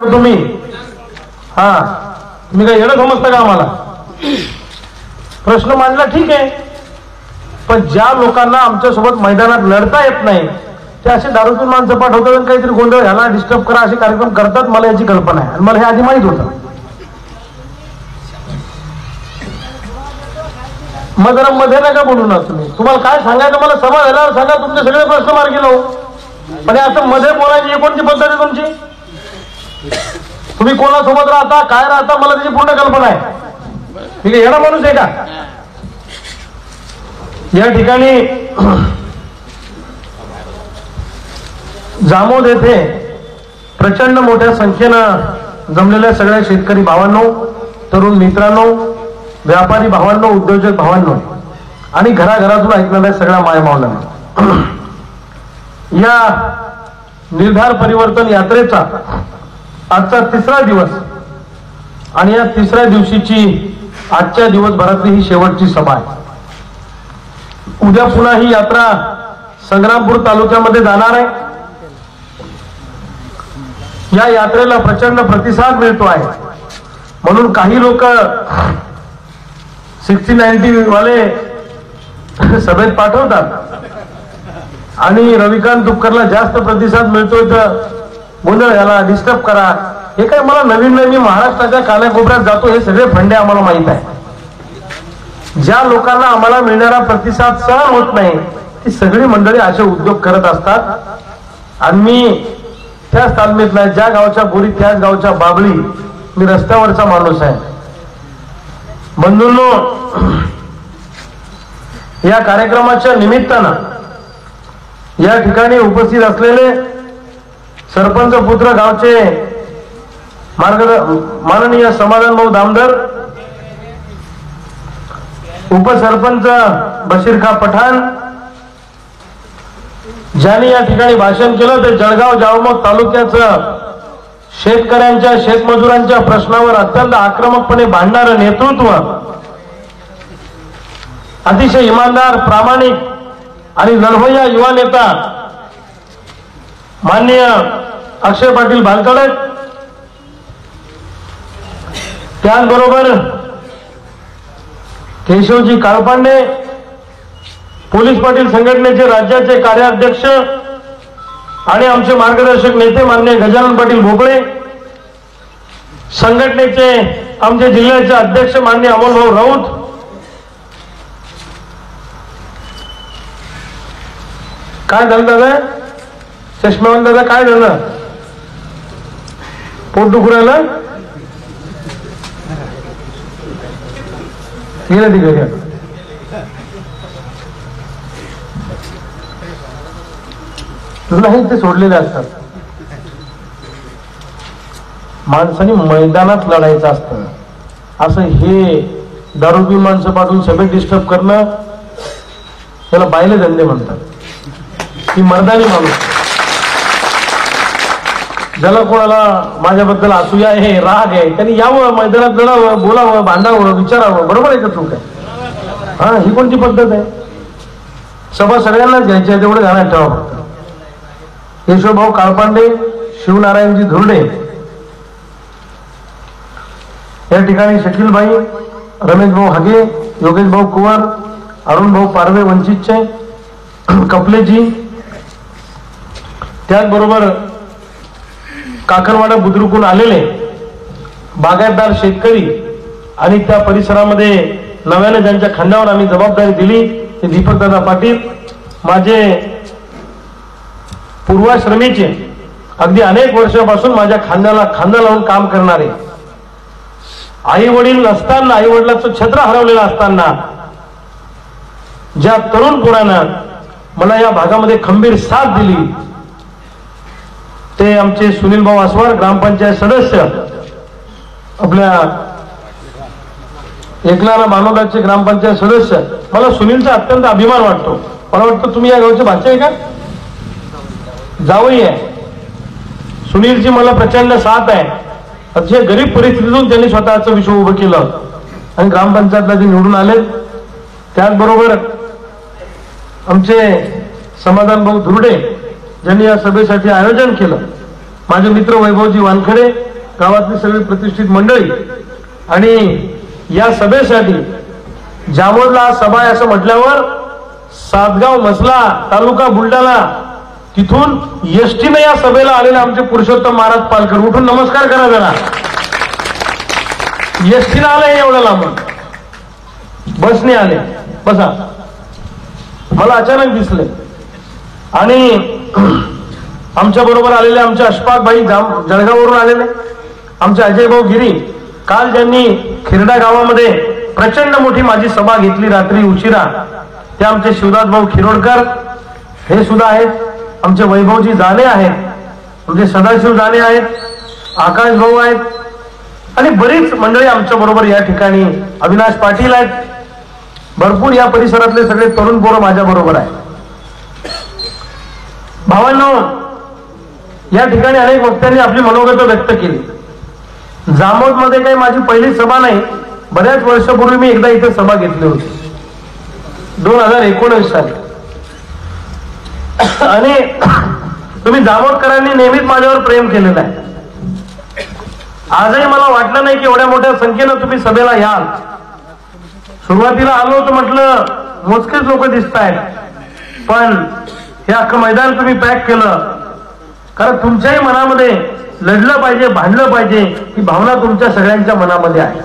तुम्ही हा तुम्ही काय येणं समजता का आम्हाला? प्रश्न मांडला ठीक आहे, पण ज्या लोकांना आमच्या सोबत मैदानात लढता येत नाही ते असे दारू पिऊन माणसं पाठवतात आणि काहीतरी गोंधळ ह्याला डिस्टर्ब करा असे कार्यक्रम करतात. मला याची कल्पना आहे आणि मला हे आधी माहित होतं. मग जरा मध्ये नका बोलू ना तुम्ही. तुम्हाला काय सांगायचं मला सभा झाल्यावर सांगा, तुमचे सगळे प्रश्न मार्गी लावू. पण असं मध्ये बोलायची ही कोणती पद्धत आहे तुमची? तुम्ही कोणासोबत राहता काय राहता मला त्याची पूर्ण कल्पना आहे. ठीक आहे, येणा माणूस आहे का? या ठिकाणी जामोद येथे प्रचंड मोठ्या संख्येनं जमलेल्या सगळ्या शेतकरी भावांनो, तरुण मित्रांनो, व्यापारी भावांनो, उद्योजक भावांनो आणि घराघरातून ऐकणाऱ्या सगळ्या मायमावलांना या निर्धार परिवर्तन यात्रेचा आजचा तिसरा दिवस आणि या तिसऱ्या दिवशीची आजच्या दिवसभरातली ही शेवटची सभा आहे. उद्या पुन्हा ही यात्रा संग्रामपूर तालुक्यामध्ये जाणार आहे. या यात्रेला प्रचंड प्रतिसाद मिळतो आहे म्हणून काही लोक 60-90 वाले सभेत पाठवतात आणि रविकांत तुपकरला जास्त प्रतिसाद मिळतोय तर गोंधळ याला डिस्टर्ब करा. हे काय मला नवीन नवीन महाराष्ट्राच्या कानाकोपऱ्यात जातो हे सगळे फंडे आम्हाला माहित आहे. ज्या लोकांना आम्हाला मिळणारा प्रतिसाद सहन होत नाही ती सगळी मंडळी असे उद्योग करत असतात आणि मी त्याच तालमीतला, ज्या गावच्या बोरी त्याच गावच्या बाबळी, मी रस्त्यावरचा माणूस आहे. बंधूंनो, या कार्यक्रमाच्या निमित्तानं या ठिकाणी उपस्थित असलेले सरपंच पुत्र गावचे माननीय समाधान भाऊ दामदर, उपसरपंच बशीर खा पठाण, ज्यांनी या ठिकाणी भाषण केलं ते जळगाव जामोद तालुक्याचं शेतकऱ्यांच्या शेतमजुरांच्या प्रश्नावर अत्यंत आक्रमकपणे भांडणारं नेतृत्व, अतिशय इमानदार, प्रामाणिक आणि लढवय्या युवा नेता माननीय अक्षय पाटील भालकडे, त्याचबरोबर केशवजी काळपांडे, पोलीस पाटील संघटनेचे राज्याचे कार्याध्यक्ष आणि आमचे मार्गदर्शक नेते माननीय गजानन पाटील भोपळे, संघटनेचे आमचे जिल्ह्याचे अध्यक्ष माननीय अमोलभाऊ राऊत, काय झालं दादा? चष्मावान दादा काय झालं? पोट दुखू राहिलं? गेलं तिकडे नाही, ते सोडलेले असतात. माणसाने मैदानात लढायचं असतं. असं हे दारू पिऊन माणसं पाठवून सभेत डिस्टर्ब करणं त्याला बायले धंदे म्हणतात. ही मर्दानी माणूस, ज्याला कोणाला माझ्याबद्दल असूया आहे, राग आहे, त्यांनी यावं, मैदानात लढावं, बोलावं, भांडावं, विचारावं. बरोबर आहे का चूक आहे? हा, ही कोणती पद्धत आहे? सभा सगळ्यांनाच घ्यायची आहे, तेवढं ध्यानात ठेवा. फक्त केशवभाऊ काळपांडे, शिवनारायणजी धुर्डे, या ठिकाणी शकीलभाई, रमेश भाऊ हागे, योगेश भाऊ कुवर, अरुण भाऊ पारवे वंचितचे, कपलेजी, त्याचबरोबर काकरवाडा बुद्रुकून आलेले बागायतदार शेतकरी आणि त्या परिसरामध्ये नव्याने ज्यांच्या खांद्यावर आम्ही जबाबदारी दिली ते दीपकदादा पाटील, माझे पूर्वाश्रमीचे अगदी अनेक वर्षापासून माझ्या खांद्याला खांदा लावून काम करणारे, आई वडील नसताना, आई वडिलांचं छत्र हरवलेलं असताना ज्या तरुण पोरानं मला या भागामध्ये खंबीर साथ दिली ते आमचे सुनील भाऊ आसवार, ग्रामपंचायत सदस्य, आपल्या एकनारा मानोदाचे ग्रामपंचायत सदस्य. मला सुनीलचा अत्यंत अभिमान वाटतो. मला वाटतं तुम्ही या गावचे भाषा आहे का? जावई आहे. सुनीलची मला प्रचंड साथ आहे. अतिशय गरीब परिस्थितीतून त्यांनी स्वतःचं विश्व उभं केलं आणि ग्रामपंचायतला जे निवडून आले. त्याचबरोबर आमचे समाधान भाऊ धुर्डे ज्यांनी या सभेसाठी आयोजन केलं, माझे मित्र वैभवजी वानखडे, गावातली सगळी प्रतिष्ठित मंडळी आणि या सभेसाठी जामोदला आज सभा आहे असं म्हटल्यावर सातगाव मसला तालुका बुलढाणा तिथून एसटीने या सभेला आलेले आमचे पुरुषोत्तम महाराज पालकर उठून नमस्कार करा जरा. एसटीने आले एवढं लांबून, बसने आले. बसा. मला अचानक दिसले आणि आमच्या बरोबर आलेले आमचे अशफाक भाई जळगाववरून आलेले, आमचे अजय भाऊ गिरी काल ज्यांनी खिरडा गावामध्ये प्रचंड मोठी माझी सभा घेतली रात्री उशिरा, ते आमचे शिवदास भाऊ खिरोडकर हे सुद्धा आहेत, आमचे वैभवजी जाणे आहेत, आमचे सदाशिव जाणे आहेत, आकाश भाऊ आहेत आणि बरीच मंडळी आमच्या बरोबर या ठिकाणी, अविनाश पाटील आहेत, भरपूर या परिसरातले सगळे तरुण पोरं माझ्या बरोबर आहेत. भावांनो, या ठिकाणी अनेक वक्त्यांनी आपली मनोगत व्यक्त केली. जामोद मध्ये काही माझी पहिली सभा नाही, बऱ्याच वर्षापूर्वी मी एकदा इथे सभा घेतली होती 2019 साली. आणि तुम्ही जामोदकरांनी नेहमीच माझ्यावर प्रेम केलेलं आहे. आजही मला वाटलं नाही की एवढ्या मोठ्या संख्येनं तुम्ही सभेला याल. सुरुवातीला आलो तर म्हटलं मोजकेच लोक दिसत आहेत, पण हे अख्खं मैदान तुम्ही पॅक केलं, कारण तुमच्याही मनामध्ये लढलं पाहिजे, भांडलं पाहिजे ही भावना तुमच्या सगळ्यांच्या मनामध्ये आहे.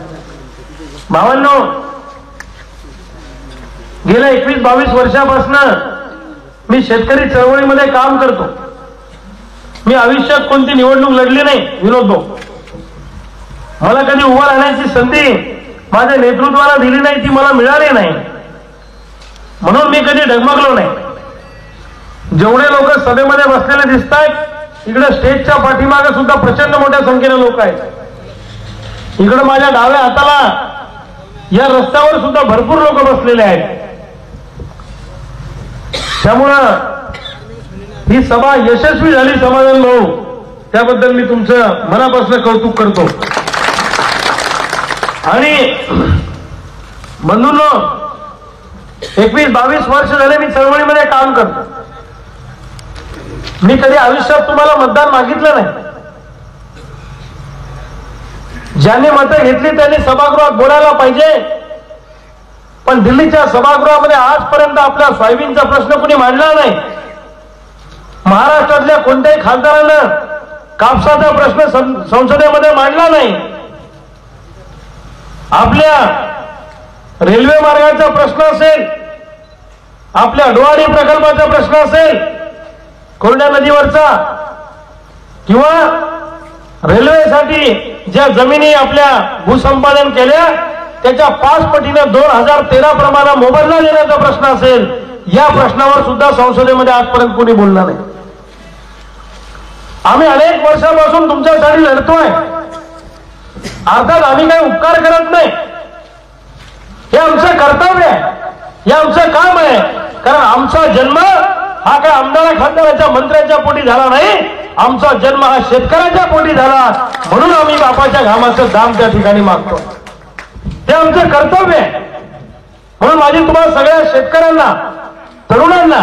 भावांनो, गेल्या 21-22 वर्षापासून मी शेतकरी चळवळीमध्ये काम करतो. मी आयुष्यात कोणती निवडणूक लढली नाही विनोद भाऊ. मला कधी उभा राहण्याची संधी माझ्या नेतृत्वाला दिली नाही, ती मला मिळाली नाही, म्हणून मी कधी डगमगलो नाही. जेवढे लोक सभेमध्ये बसलेले दिसत आहेत, इकडे स्टेजच्या पाठीमागे सुद्धा प्रचंड मोठ्या संख्येने लोक आहेत. इकडे माझ्या डाव्या हाताला या रस्त्यावर सुद्धा भरपूर लोक बसलेले आहेत. त्यामुळं ही सभा यशस्वी झाली समाधान भाऊ, त्याबद्दल मी तुमचं मनापासून कौतुक करतो. आणि बंधूंनो, 21-22 वर्ष झाले मी चळवळीमध्ये काम करतो. मी कधी आयुष्यात तुम्हाला मतदान मागितलं नाही. ज्यांनी मतं घेतली त्यांनी सभागृहात बोलायला पाहिजे, पण दिल्लीच्या सभागृहामध्ये आजपर्यंत आपल्या सोयाबीनचा प्रश्न कुणी मांडला नाही. महाराष्ट्रातल्या कोणत्याही खासदारानं कापसाचा प्रश्न संसदेमध्ये मांडला नाही. आपल्या रेल्वे मार्गाचा प्रश्न असेल, आपल्या डोवारी प्रकल्पाचा प्रश्न असेल, कोरड्या नदीवरचा, किंवा रेल्वेसाठी ज्या जमिनी आपल्या भूसंपादन केल्या त्याच्या 5 पटीने 2013 प्रमाणे मोबदला देण्याचा प्रश्न असेल, या प्रश्नावर सुद्धा संसदेमध्ये आजपर्यंत कोणी बोलला नाही. आम्ही अनेक वर्षापासून तुमच्यासाठी लढतोय. अर्थात आम्ही काही उपकार करत नाही, हे आमचं कर्तव्य आहे, हे आमचं काम आहे. कारण आमचा जन्म हा काय आमदार खासदाराच्या मंत्र्याच्या पोटी झाला नाही, आमचा जन्म हा शेतकऱ्याच्या पोटी झाला, म्हणून आम्ही बापाच्या घामाचं दाम त्या ठिकाणी मागतो. ते आमचं कर्तव्य आहे. म्हणून माझी तुम्हाला सगळ्या शेतकऱ्यांना, तरुणांना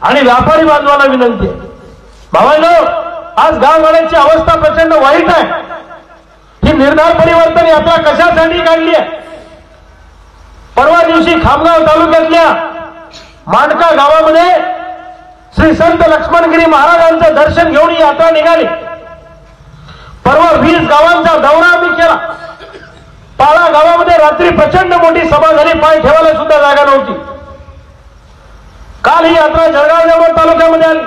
आणि व्यापारी बांधवांना विनंती आहे. भावांनो, आज गावगाड्यांची अवस्था प्रचंड वाईट आहे. ही निर्धार परिवर्तन यात्रा कशासाठी काढली आहे? परवा दिवशी खामगाव तालुक्यातल्या मांडका गावामध्ये श्री संत लक्ष्मणगिरी महाराजांचं दर्शन घेऊन ही यात्रा निघाली. परवा 20 गावांचा दौरा आम्ही केला. पाळा गावामध्ये रात्री प्रचंड मोठी सभा झाली, पाय ठेवायला सुद्धा जागा नव्हती. काल ही यात्रा जळगाव जामोद तालुक्यामध्ये आली.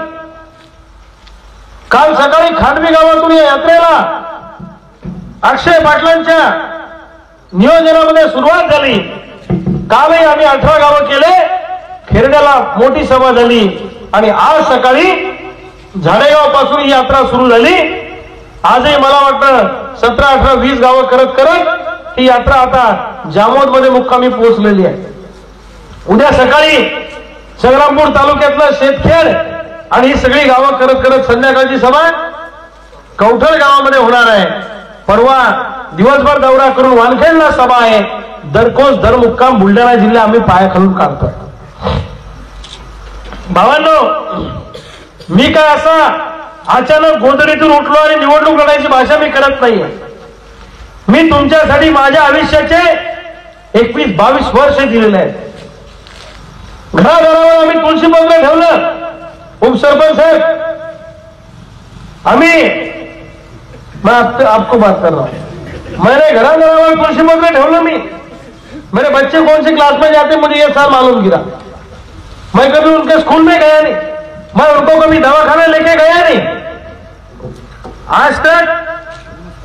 काल सकाळी खांडवी गावातून या यात्रेला अक्षय पाटलांच्या नियोजनामध्ये सुरुवात झाली. कालही आम्ही 18 गावं केले, खेरड्याला मोठी सभा झाली आणि आज सकाळी झाडेगाव पासून ही यात्रा सुरू झाली. आजही मला वाटतं 17, 18, 20 गावं करत करत ही यात्रा आता जामोद मध्ये मुक्कामी पोहोचलेली आहे. उद्या सकाळी संग्रामपूर तालुक्यातलं शेतखेड आणि ही सगळी गावं करत करत संध्याकाळची सभा कवठळ गावामध्ये होणार आहे. परवा दिवसभर दौरा करून वानखेडला सभा आहे. दरकोस दर मुक्काम बुलढाणा जिल्हा आम्ही पायाखालून काढतोय. भावांनो, मी काय असा अचानक गोदडीतून उठलो आणि निवडणूक लढायची भाषा मी करत नाहीये. मी तुमच्यासाठी माझ्या आयुष्याचे 21-22 वर्ष दिलेले आहेत. घराघरावर आम्ही तुळशी पत्र ठेवलं. उपसरपंच साहेब, मैं आपको बात कर रहा हूं. मैंने घराघरावर तुळशी पत्र ठेवलं. मी मेरे बच्चे कौन से क्लास में जाते मुझे ये साल मालूम गिरा. मैं कभी उनके स्कूल में गया नहीं. मैं उनको कभी दवाखाना लेके गया नहीं. आज तक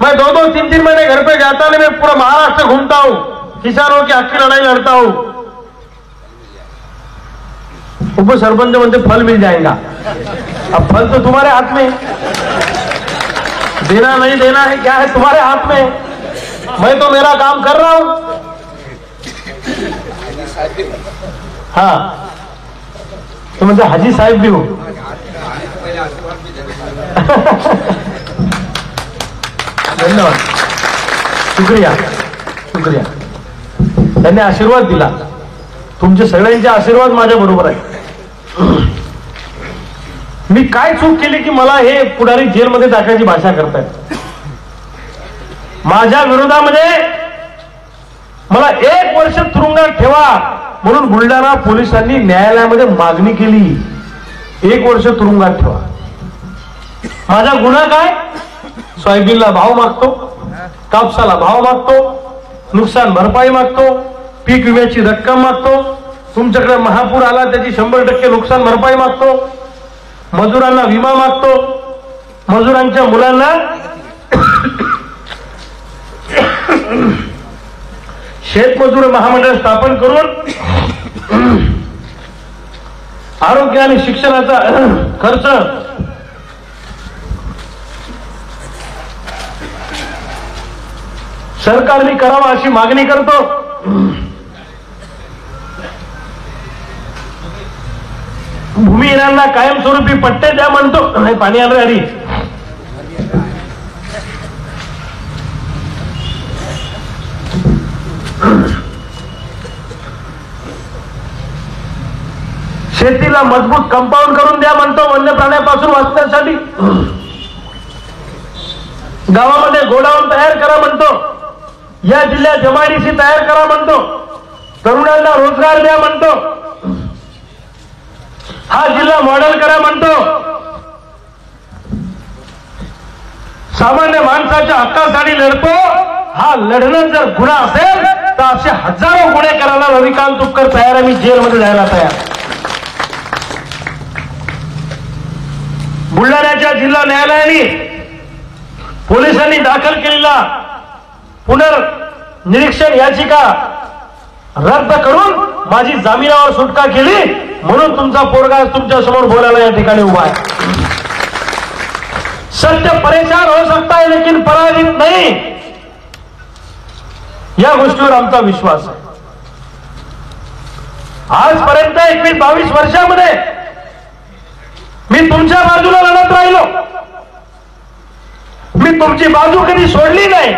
मैं 2-2, 3-3 महीने घर पे जाता नहीं. मैं पूरा महाराष्ट्र घूमता हूं, किसानों की हक की लड़ाई लड़ता हूं. उप सरपंच म्हणते फल मिल जाएगा. अब फल तो तुम्हारे हाथ में है. देना नहीं देना है क्या है तुम्हारे हाथ में. मैं तो मेरा काम कर रहा हूं. हाँ, तो म्हणजे हाजी साहेब भी हो. धन्यवाद, शुक्रिया शुक्रिया. त्यांनी आशीर्वाद दिला. तुमचे सगळ्यांचे आशीर्वाद माझ्या बरोबर आहे. मी काय चूक केली की मला हे पुढारी जेलमध्ये टाकायची भाषा करतायत. माझ्या विरोधामध्ये मला 1 वर्ष तुरुंगात ठेवा म्हणून बुलढाणा पोलिसांनी न्यायालयामध्ये मागणी केली. 1 वर्ष तुरुंगात ठेवा. माझा गुन्हा काय? सोयाबीनला भाव मागतो, कापसाला भाव मागतो, नुकसान भरपाई मागतो, पीक विम्याची रक्कम मागतो, तुमच्याकडे महापूर आला त्याची 100% नुकसान भरपाई मागतो, मजुरांना विमा मागतो, मजुरांच्या मुलांना शेतमजूर महामंडळ स्थापन करून आरोग्य आणि शिक्षणाचा खर्च सरकारने करावा अशी मागणी करतो. भूमिहीनांना कायमस्वरूपी पट्टे द्या म्हणतो. नाही, पाणी आलं आधी. शेतीला मजबूत कंपाऊंड करून द्या म्हणतो वन्य प्राण्यापासून वाचण्यासाठी. गावामध्ये गोडाऊन तयार करा म्हणतो. या जिल्ह्यात MIDC तयार करा म्हणतो. तरुणांना रोजगार द्या म्हणतो. हा जिल्हा मॉडेल करा म्हणतो. सामान्य माणसाच्या हक्कासाठी लढतो. हा लढणं जर गुन्हा असेल तर असे हजारो गुन्हे करायला रविकांत तुपकर तयार आहे. मी जेलमध्ये जायला तयार. बुलढाण्याच्या जिल्हा न्यायालयाने पोलिसांनी दाखल केलेला पुनर्निरीक्षण याचिका रद्द करून माझी जामिनावर सुटका केली. म्हणून तुमचा पोरगा तुमच्या समोर बोलायला या ठिकाणी उभा आहे. सत्य परेशान हो सकता है लेकिन पराजित नहीं, या गोष्टीवर आमचा विश्वास आहे. आजपर्यंत 21-22 वर्षामध्ये मी तुमच्या बाजूला लढत राहिलो. मी तुमची बाजू कधी सोडली नाही.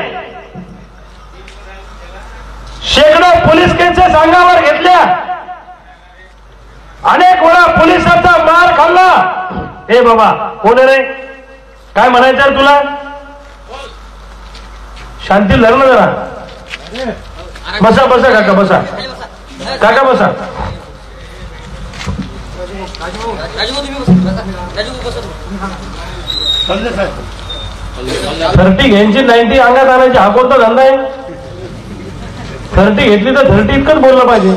शेकडो पोलीस केसेस अंगावर घेतल्या. अनेक वेळा पोलिसांचा मार खाल्ला. ए बाबा, कोण रे? काय म्हणायचं तुला? शांती धर ना जरा. बसा बसा काका, बसा काका, बसा. थर्टी घ्यायची 90 अंगात आणायची हा कोणता धंदा आहे? 30 घेतली तर 30 इतकंच बोललं पाहिजे.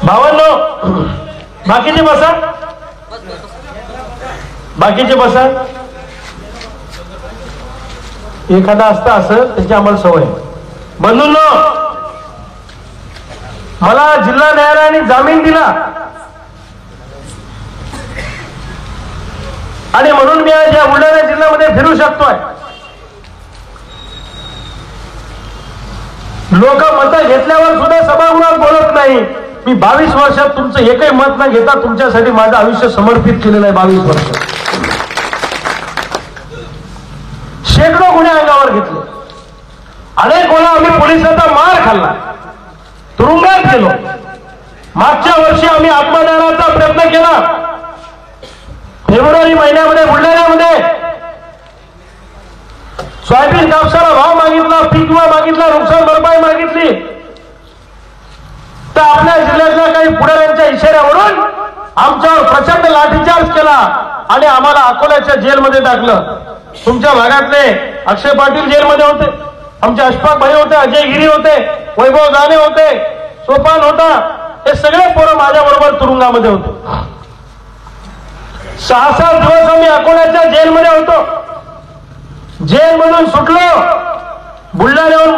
भावांनो, बाकीचे बसा, बाकीचे बसा. एखादा असतं असं, त्याची आम्हाला सवय. बंधूंनो, मला जिल्हा न्यायालयाने जामीन दिला आणि म्हणून मी आज या बुलढाणा जिल्ह्यामध्ये फिरू शकतोय. लोक मतं घेतल्यावर सुद्धा सभागृहात बोलत नाही. मी 22 वर्षात तुमचं एकही मत न घेता तुमच्यासाठी माझं आयुष्य समर्पित केलेलं आहे. 22 वर्ष शेकडो गुन्हे अंगावर घेतले. अनेक वेळा आम्ही पोलिसांचा मार खाल्ला, तुरुंगात गेलो. मागच्या वर्षी आम्ही आत्मदानाचा प्रयत्न केला. फेब्रुवारी महिन्यामध्ये बुलढाण्यामध्ये सोयाबीन कापसाला भाव मागितला, पीक विमा मागितला, नुकसान भरपाई मागितली. तर आपल्या जिल्ह्यातल्या काही पुढाऱ्यांच्या इशाऱ्यावरून आमच्यावर प्रचंड लाठीचार्ज केला आणि आम्हाला अकोल्याच्या जेलमध्ये टाकलं. तुमच्या भागातले अक्षय पाटील जेलमध्ये होते, आमचे अशफाक भाई होते, अजय गिरी होते, वैभव दाने होते, सोपान होता. हे सगळे पोरं माझ्या बरोबर तुरुंगामध्ये होते. 6-7 दिवस आम्ही अकोल्याच्या जेलमध्ये होतो. जेलमधून सुटलो, बुलढाण्याहून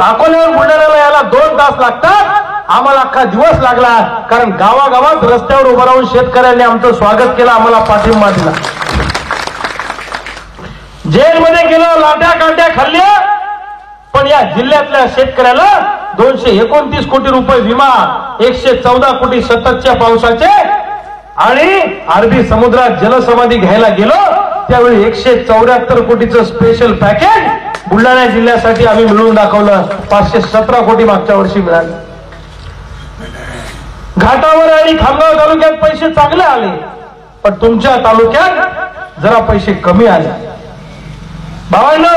अकोल्याहून बुलढाण्याला यायला 2 तास लागतात. आम्हाला अख्खा दिवस लागला, कारण गावागावात रस्त्यावर उभं राहून शेतकऱ्यांनी आमचं स्वागत केलं, आम्हाला पाठिंबा दिला. जेलमध्ये गेलो, लाट्या काट्या खाल्ल्या, पण या जिल्ह्यातल्या शेतकऱ्याला 229 कोटी रुपये विमा, 114 कोटी सततच्या पावसाचे आणि अरबी समुद्रात जलसमाधी घ्यायला गेलो त्यावेळी 174 कोटीचं स्पेशल पॅकेज बुलढाणा जिल्ह्यासाठी आम्ही मिळवून दाखवलं. 517 कोटी मागच्या वर्षी मिळाले. घाटावर आणि खामगाव तालुक्यात पैसे चांगले आले, पण तुमच्या तालुक्यात जरा पैसे कमी आले. भावांनो,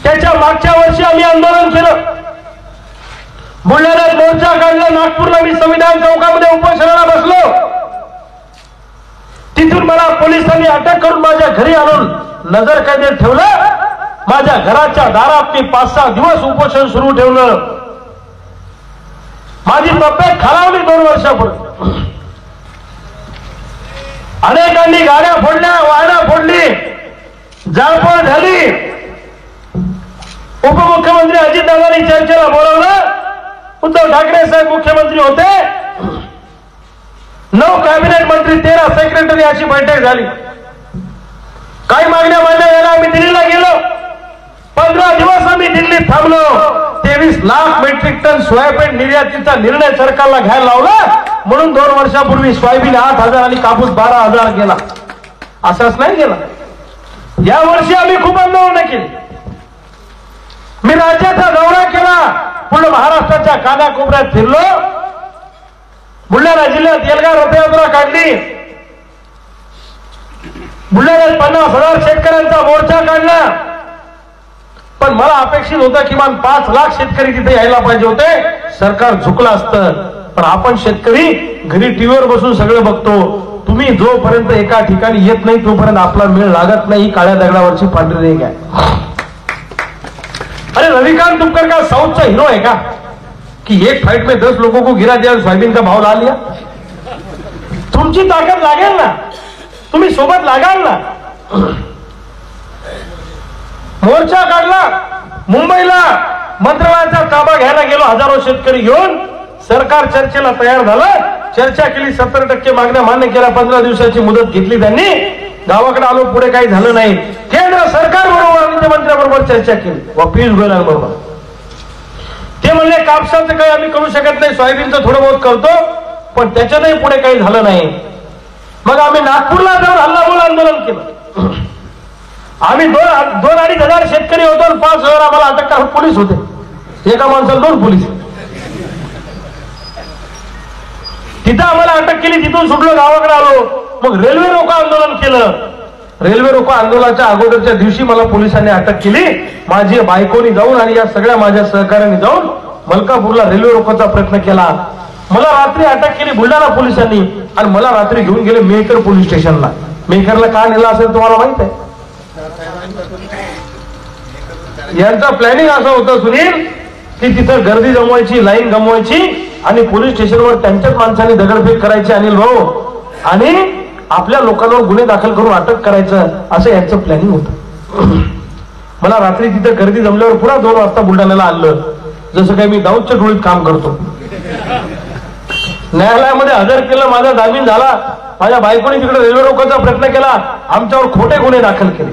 त्याच्या मागच्या वर्षी आम्ही आंदोलन केलं, बुलढाण्यात मोर्चा काढला, नागपूरला मी संविधान चौकामध्ये उपोषणाला बसलो. तिथून मला पोलिसांनी अटक करून माझ्या घरी आणून नजर कैदेत ठेवलं. माझ्या घराच्या दारात मी 5-6 दिवस उपोषण सुरू ठेवलं. माझी तब्येत खालावली 2 वर्षापूर्वी. अनेकांनी गाड्या फोडल्या, वाहनं फोडली, जाळपोळ झाली. उपमुख्यमंत्री अजितदादांनी चर्चेला बोलावलं. उद्धव ठाकरे साहेब मुख्यमंत्री होते. 9 कॅबिनेट मंत्री, 13 सेक्रेटरी अशी बैठक झाली. काही मागण्या मांडल्या, आम्ही दिल्लीला गेलो. 15 दिवस आम्ही दिल्लीत थांबलो. 23 लाख मेट्रिक टन सोयाबीन निर्यातीचा निर्णय सरकारला घ्यायला लावला, म्हणून 2 वर्षापूर्वी सोयाबीन 8,000 आणि कापूस 12,000 गेला. असाच नाही गेला. या वर्षी आम्ही खूप आंदोलन केली. मी राज्याचा दौरा केला, पूर्ण महाराष्ट्राच्या कानाकोपऱ्यात फिरलो. बुलढाणा जिल्ह्यात एल्गार रथयात्रा काढली. बुलढाण्यात 50,000 शेतकऱ्यांचा मोर्चा काढला. पण मला अपेक्षित होतं किमान 5 लाख शेतकरी तिथे यायला पाहिजे होते. सरकार झुकलं असतं. पण आपण शेतकरी घरी टीव्हीवर बसून सगळं बघतो. तुम्ही जोपर्यंत एका ठिकाणी येत नाही तोपर्यंत आपला मेळ लागत नाही. काळ्या दगडावरची पांढरी रेघ आहे. अरे रविकांत तुपकर का साउथ का हीरो है का कि एक फाइट में 10 लोगों को गिरा दिया, सोयाबीन का भाव ला लिया? तुमची ताकद लागेल ना, तुम्ही सोबत लागाल ना. मोर्चा काढला. मुंबईला मंत्रालयाचा ताबा घ्यायला गेलो, हजारो शेतकरी घेऊन. सरकार चर्चेला तयार झालं. चर्चा केली, 70% मागण्या मान्य केल्या. 15 दिवसाची मुदत घेतली त्यांनी. गावाकडे आलो, पुढे काही झालं नाही. केंद्र सरकार बरोबर मुख्यमंत्र्यांबरोबर चर्चा केली व पियुष गोयलांबरोबर. ते म्हणले कापसाचं काही आम्ही करू शकत नाही, सोयाबीनचं थोडं बहुत करतो, पण त्याच्यातही पुढे काही झालं नाही. मग आम्ही नागपूरला जाऊन हल्लाबोल आंदोलन केलं. आम्ही 2-2.5 हजार शेतकरी होतो आणि 5,000 आम्हाला अटक करून पोलीस होते. एका माणसाला 2 पोलीस. तिथं आम्हाला अटक केली. तिथून सुटलो, गावाकडे आलो. मग रेल्वे रोको आंदोलन केलं. रेल्वे रोको आंदोलनाच्या अगोदरच्या दिवशी मला पोलिसांनी अटक केली. माझी बायकोनी जाऊन आणि या सगळ्या माझ्या सहकार्याने जाऊन मलकापूरला रेल्वे रोकोचा प्रयत्न केला. मला रात्री अटक केली बुलढाणा पोलिसांनी आणि मला रात्री घेऊन गेले मेहकर पोलीस स्टेशनला. मेहकरला का नेलं असेल तुम्हाला माहित आहे? यांचा प्लॅनिंग असं होतं सुनील, की तिथं गर्दी जमवायची, लाईन गमवायची आणि पोलीस स्टेशनवर त्यांच्याच माणसांनी दगडफेक करायची अनिल भाऊ, आणि आपल्या लोकांवर गुन्हे दाखल करून अटक करायचं, असं यांचं प्लॅनिंग होतं. मला रात्री तिथं गर्दी जमल्यावर पुन्हा 2 वाजता बुलढाण्याला आणलं. जसं काही मी दाऊदच्या टोळीत काम करतो. न्यायालयामध्ये हजर केलं. माझा जामीन झाला. माझ्या बायकोने तिकडे रेल्वे रोकोचा प्रयत्न केला. आमच्यावर खोटे गुन्हे दाखल केले.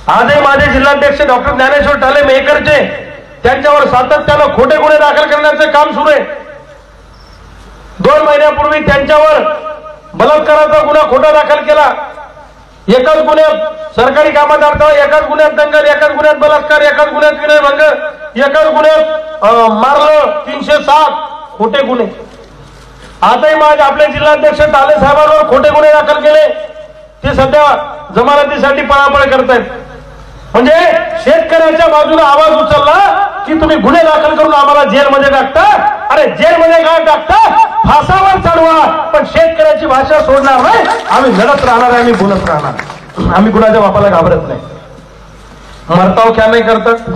आजही माझे जिल्हाध्यक्ष डॉक्टर ज्ञानेश्वर टाले मेहकरचे, त्यांच्यावर सातत्यानं खोटे गुन्हे दाखल करण्याचे काम सुरू आहे. 2 महिन्यापूर्वी त्यांच्यावर बलात्काराचा गुन्हा खोटा दाखल केला. एकाच गुन्ह्यात सरकारी कामात अडथळा, एकाच गुन्ह्यात दंगल, एकाच गुन्ह्यात बलात्कार, एकाच गुन्ह्यात विनयभंग, एकाच गुन्ह्यात मारलं 307, खोटे गुन्हे. आताही माझे आपले जिल्हाध्यक्ष टाले साहेबांवर खोटे गुन्हे दाखल केले. ते सध्या जमानतीसाठी पळापळ करतायत. म्हणजे शेतकऱ्याच्या बाजूने आवाज उचलला की तुम्ही गुन्हे दाखल करून आम्हाला जेलमध्ये टाकता. अरे जेलमध्ये काय टाकता, फासावर चढवा, पण शेतकऱ्याची भाषा सोडणार नाही. आम्ही लढत राहणार, आम्ही बोलत राहणार. आम्ही कुणाच्या बापाला घाबरत नाही. मरताव क्या नाही करतात.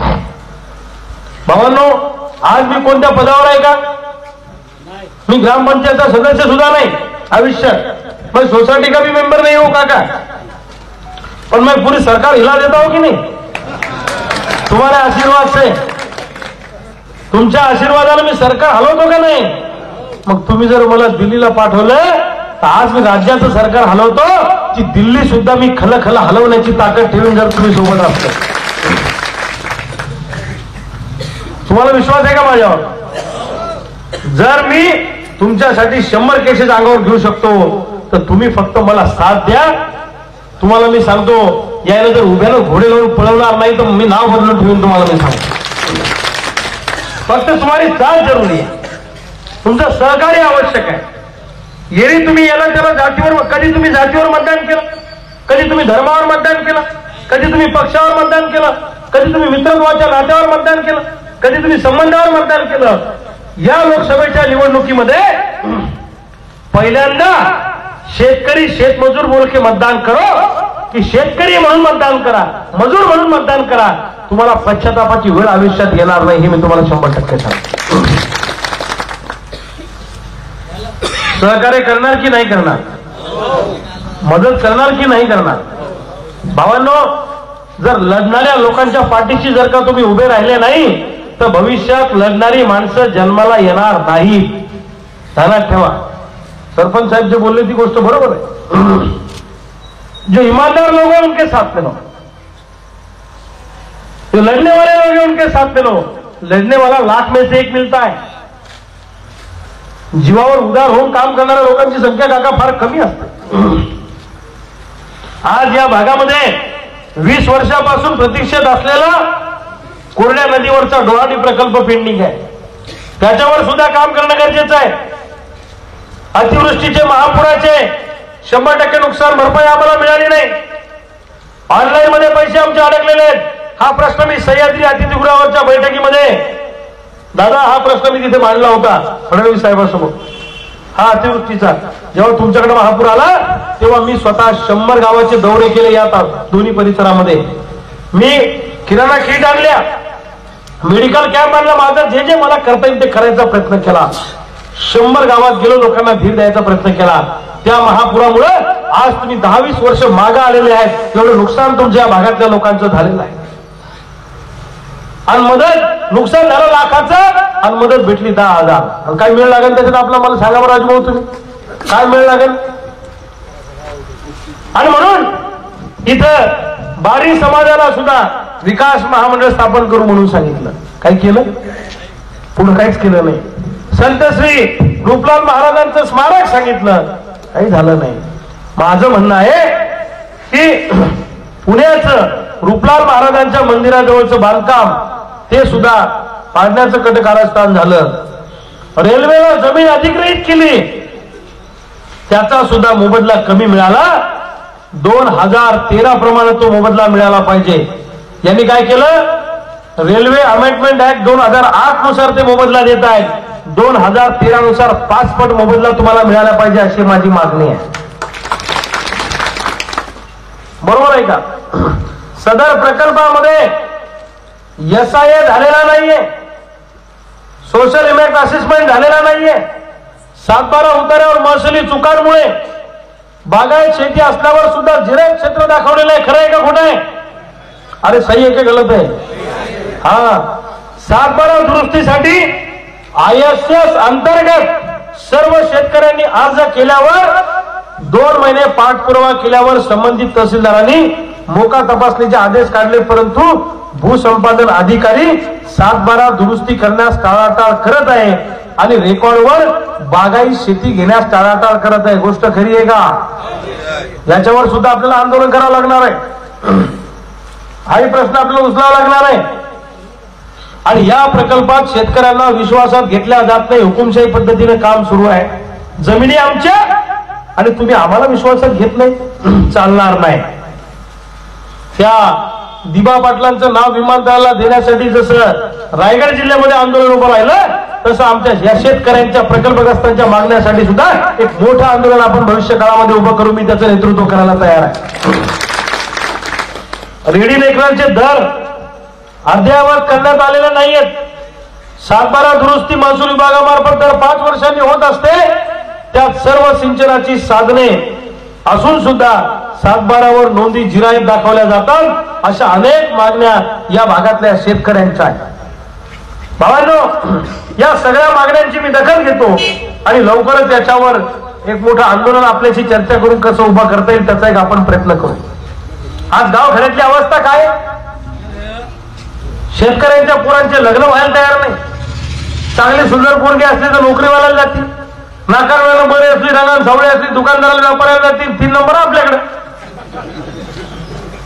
भावांनो, आज मी कोणत्या पदावर आहे का? मी ग्रामपंचायतचा सदस्य सुद्धा नाही आयुष्यात. मैं सोसायटी का भी मेंबर नहीं हूं काका, पण मैं पूरी सरकार हिला देता हूं की नहीं. तुम्हारे आशीर्वाद से, तुमच्या आशीर्वादाने मी सरकार हलवतो का नाही. मग तुम्ही जर मला दिल्लीला पाठवलं तर आज मी राज्याचं सरकार हलवतो. की दिल्ली सुद्धा मी खलखल हलवण्याची ताकद ठेवून जर तुम्ही सोबत असता. तुम्हाला विश्वास आहे का माझ्यावर? जर मी तुमच्यासाठी 100 केसेस अंगावर घेऊ शकतो तर तुम्ही फक्त मला साथ द्या. तुम्हाला मी सांगतो, यायला जर उभ्यानं घोडे लावून पळवणार नाही तर मी नाव बदलून ठेवून तुम्हाला मी सांगतो. फक्त तुम्हारी साथ जरुरी आहे, तुमचं सहकार्य आवश्यक आहे. येरी तुम्ही याला त्याला जातीवर, कधी तुम्ही जातीवर मतदान केलं, कधी तुम्ही धर्मावर मतदान केलं, कधी तुम्ही पक्षावर मतदान केलं, कधी तुम्ही मित्रत्वाच्या नात्यावर मतदान केलं, कधी तुम्ही संबंधावर मतदान केलं. या लोकसभेच्या निवडणुकीमध्ये पहिल्यांदा शेतकरी शेतमजूर बोल के मतदान करो की शेतकरी म्हणून मतदान करा, मजूर म्हणून मतदान करा. तुम्हाला पश्चातापाची वेळ आयुष्यात येणार नाही, हे मी तुम्हाला 100% सांगतो. सहकार्य करणार की नाही करणार, मदत करणार की नाही करणार. भावांनो, जर लढणाऱ्या लोकांच्या पाठीशी जर का तुम्ही उभे राहिले नाही तर भविष्यात लढणारी माणसं जन्माला येणार नाही. ध्यानात ठेवा. सरपंच साहेब जे बोलले ती गोष्ट बरोबर आहे. जो ईमानदार लोग हैं उनके साथ में लो, जो लड़ने वाले लोग हैं उनके साथ में लो. लड़ने वाला लाख में से एक मिलता है. जीवावर उदार होऊन काम करणाऱ्या लोकांची संख्या काका फार कमी असते. आज या भागामध्ये 20 वर्षापासून प्रतीक्षेत असलेला कोरड्या नदीवरचा डोहाणी प्रकल्प पेंडिंग आहे. त्याच्यावर सुद्धा काम करणं गरजेचं आहे. अतिवृष्टीचे, महापुराचे 100% नुकसान भरपाई आम्हाला मिळाली नाही. ऑनलाईन मध्ये पैसे आमचे अडकलेले आहेत. हा प्रश्न मी सह्याद्री अतिथीगृहावरच्या बैठकीमध्ये, दादा हा प्रश्न मी तिथे मांडला होता फडणवीस साहेबांसमोर. हा अतिवृष्टीचा जेव्हा तुमच्याकडे महापूर आला तेव्हा मी स्वतः 100 गावाचे दौरे केले या दोन्ही परिसरामध्ये. मी किराणा किट आणल्या, मेडिकल कॅम्प आणला. माझं जे जे मला करता येईल ते करायचा प्रयत्न केला. 100 गावात गेलो, लोकांना धीर द्यायचा प्रयत्न केला. त्या महापुरामुळे आज तुम्ही 10-20 वर्ष मागे आलेले आहेत. एवढं नुकसान तुमच्या भागातल्या लोकांचं झालेलं आहे. आणि मदत, नुकसान झालं लाखाचं आणि मदत भेटली 10,000. काय मिळ लागेल त्याच्यात आपला, मला सांगा बरं राजभाऊ, तुम्ही काय मिळ लागेल. आणि म्हणून इथं बारी समाजाला सुद्धा विकास महामंडळ स्थापन करू म्हणून सांगितलं. काय केलं? पुढे काहीच केलं नाही. संत श्री रूपलाल महाराजांचं स्मारक सांगितलं, काही झालं नाही. माझं म्हणणं आहे की पुण्याचं रूपलाल महाराजांच्या मंदिराजवळचं बांधकाम ते सुद्धा पाडण्याचं कटकारस्थान झालं. रेल्वेला जमीन अधिग्रहित केली, त्याचा सुद्धा मोबदला कमी मिळाला. 2013 प्रमाणे तो मोबदला मिळाला पाहिजे. यांनी काय केलं? रेल्वे अमेंडमेंट ऍक्ट 2008 नुसार ते मोबदला देत आहेत. 2013 नुसार 5 पट मोबदला तुम्हाला मिळाला पाहिजे अशी माझी मागणी आहे. बरोबर आहे का? सदर प्रकल्पामध्ये SIA झालेला नाहीये, सोशल इम्पॅक्ट असेसमेंट झालेला नाहीये. 7-12 उतार्यावर महसुली चुकांमुळे बागायत शेती असल्यावर सुद्धा जिरायत क्षेत्र दाखवलेलं आहे. खरं आहे का खोटं आहे? अरे सही आहे की गलत आहे? हा, 7-12 दुरुस्तीसाठी ISS अंतर्गत सर्व शेतकऱ्यांनी अर्ज केल्यावर 2 महिने पाठपुरावा केल्यावर संबंधित तहसीलदारांनी मोका तपासणीचे आदेश काढले. परंतु भूसंपादन अधिकारी 7-12 दुरुस्ती करण्यास टाळाटाळ करत आहे आणि रेकॉर्डवर बागायत शेती घेण्यास टाळाटाळ करत आहे. गोष्ट खरी आहे का? याच्यावर सुद्धा आपल्याला आंदोलन करावं लागणार आहे. हाही प्रश्न आपल्याला उचलावा लागणार आहे. आणि या प्रकल्पात शेतकऱ्यांना विश्वासात घेतल्या जात नाही. हुकुमशाही पद्धतीने काम सुरू आहे. जमिनी आमच्या आणि तुम्ही आम्हाला विश्वासात घेत नाही, चालणार नाही. त्या दिबा पाटलांचं नाव विमानतळाला देण्यासाठी जसं रायगड जिल्ह्यामध्ये आंदोलन उभं राहिलं, तसं आमच्या या शेतकऱ्यांच्या प्रकल्पग्रस्तांच्या मागण्यासाठी सुद्धा एक मोठं आंदोलन आपण भविष्य काळामध्ये उभं करू. मी त्याचं नेतृत्व करायला तयार आहे. रेडी लेकरांचे दर अद्ययावत करण्यात आलेले नाहीयेत. 7/12 दुरुस्ती महसूल विभागामार्फत दर 5 वर्षांनी होत असते. त्यात सर्व सिंचनाची साधने असून सुद्धा 7/12 वर नोंदी जिरायत दाखवल्या जातात. अशा अनेक मागण्या या भागातल्या शेतकऱ्यांच्या आहेत. भावांनो, या सगळ्या मागण्यांची मी दखल घेतो आणि लवकरच याच्यावर एक मोठं आंदोलन आपल्याशी चर्चा करून कसं उभा करता येईल त्याचा एक आपण प्रयत्न करू. आज गावखेड्यातली अवस्था काय? शेतकऱ्यांच्या पोरांचे लग्न व्हायला तयार नाही. चांगली सुंदर पोरगी असली तर नोकरीवाल्याला जातील, नाकारवाला बरे असली, रंगान सावळे असली, दुकानदाराला व्यापाऱ्याला जातील. 3 नंबर आपल्याकडे.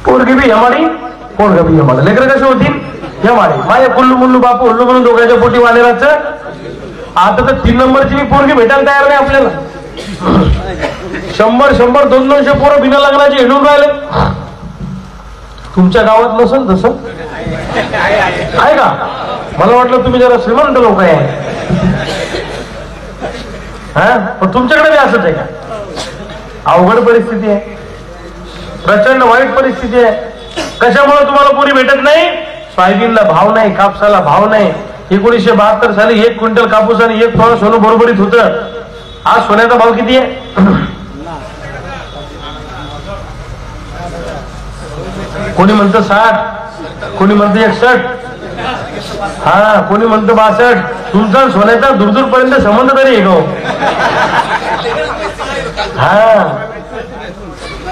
पोरगी बी यमाडी, पोरगा बी यमाड. लेकर कसे होतील? यमाडी. माझ्या कुल्लू मुल्लू बापू हुल्लू म्हणून दोघांच्या पोटी वालेराचं. आता तर 3 नंबरची बी पोरगी भेटायला तयार नाही आपल्याला. 100 200 पोरं बिना लग्नाचे हिंडून राहिले. तुमच्या गावात नसेल तसं आहे का? मला वाटलं तुम्ही जरा श्रीमंत लोक आहे. पण तुमच्याकडे बी असंच आहे का? अवघड परिस्थिती आहे, प्रचंड वाईट परिस्थिती आहे. कशामुळे तुम्हाला पोरी भेटत नाही? सोयाबीनला भाव नाही, कापसाला भाव नाही. 1972 साली 1 क्विंटल कापूस आणि 1 तोळा सोनं बरोबरीत होतं. आज सोन्याचा भाव किती आहे? कोणी म्हणतं 60, कोणी म्हणतं 61, कोणी म्हणतं 62. तुमचा सोन्याचा दूर पर्यंत संबंध तरी आहे का?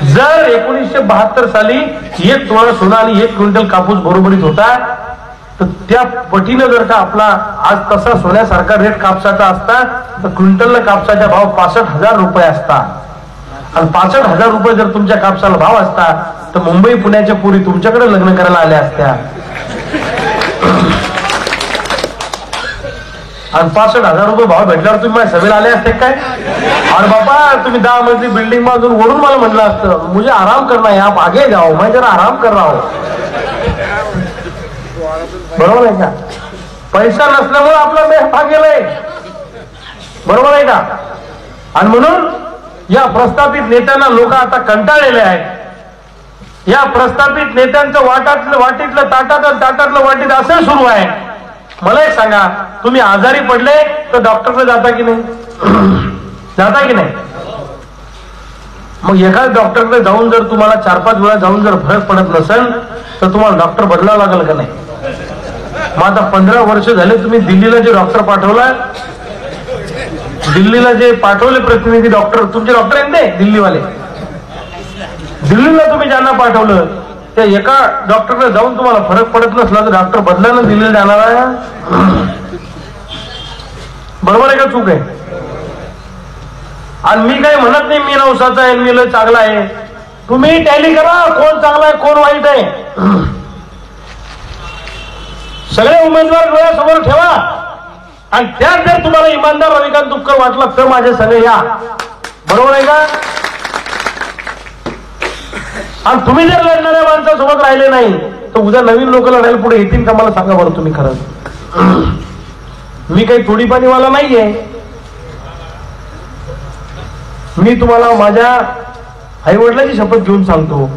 जर 1972 साली 1 तोळा सोनं आणि 1 क्विंटल कापूस बरोबरीत होता, तर त्या पटीनं जर का आपला आज तसा सोन्यासारखा रेट कापसाचा असता तर क्विंटलला कापसाचा भाव 65,000 रुपये असता. आणि 65,000 रुपये जर तुमच्या कापसाला भाव असता तर मुंबई पुण्याच्या पुरी तुमच्याकडे लग्न करायला आल्या असत्या. आणि 65,000 रुपये भाव भेटल्यावर तुम्ही माझ्या सभेला आले असते काय? अरे बाबा, तुम्ही 10 मजली बिल्डिंग मधून वरून मला म्हटलं असतं मुझे आराम करना है, आप आगे जाओ, मैं जरा आराम कर रहा हूं. बरोबर आहे का? पैसा नसल्यामुळे आपला मेहफा गेलाय. बरोबर आहे का? आणि म्हणून या प्रस्थापित नेत्यांना लोक आता कंटाळलेले आहेत. या प्रस्थापित नेत्यांचं वाटीतलं ताटातलं वाटीत असं सुरू आहे. मला एक सांगा, तुम्ही आजारी पडले तर डॉक्टरकडे जाता की नाही? जाता की नाही? मग एखाद्या डॉक्टरकडे जाऊन जर तुम्हाला 4-5 वेळा जाऊन जर फरक पडत नसेल तर तुम्हाला डॉक्टर बदलावं लागेल का नाही? मग आता 15 वर्ष झाले तुम्ही दिल्लीला जे डॉक्टर पाठवला, दिल्लीला जे पाठवले प्रतिनिधी डॉक्टर, तुमचे डॉक्टर आहेत ते दिल्लीवाले, दिल्लीला तुम्ही ज्यांना पाठवलं त्या एका डॉक्टरकडे जाऊन तुम्हाला फरक पडत नसला तर डॉक्टर बदलायला दिल्लीला जाणार आहे? बरोबर आहे का चूक आहे? आणि मी काही म्हणत नाही मी नवसाचा आहे, मी लय चांगला आहे. तुम्ही टॅली करा कोण चांगला आहे कोण वाईट आहे. सगळे उमेदवार डोळ्यासमोर ठेवा आणि त्यात जर तुम्हाला इमानदार रविकांत तुपकर वाटला तर माझे सगळे या. बरोबर आहे का? आणि तुम्ही जर लढणाऱ्या माणसासोबत राहिले नाही तर उद्या नवीन लोक लढायला पुढे येतील का? मला सांगा बरं तुम्ही. खरंच मी काही थोडीपाणीवाला नाहीये. मी तुम्हाला माझ्या आईवडिलांची शपथ घेऊन सांगतो,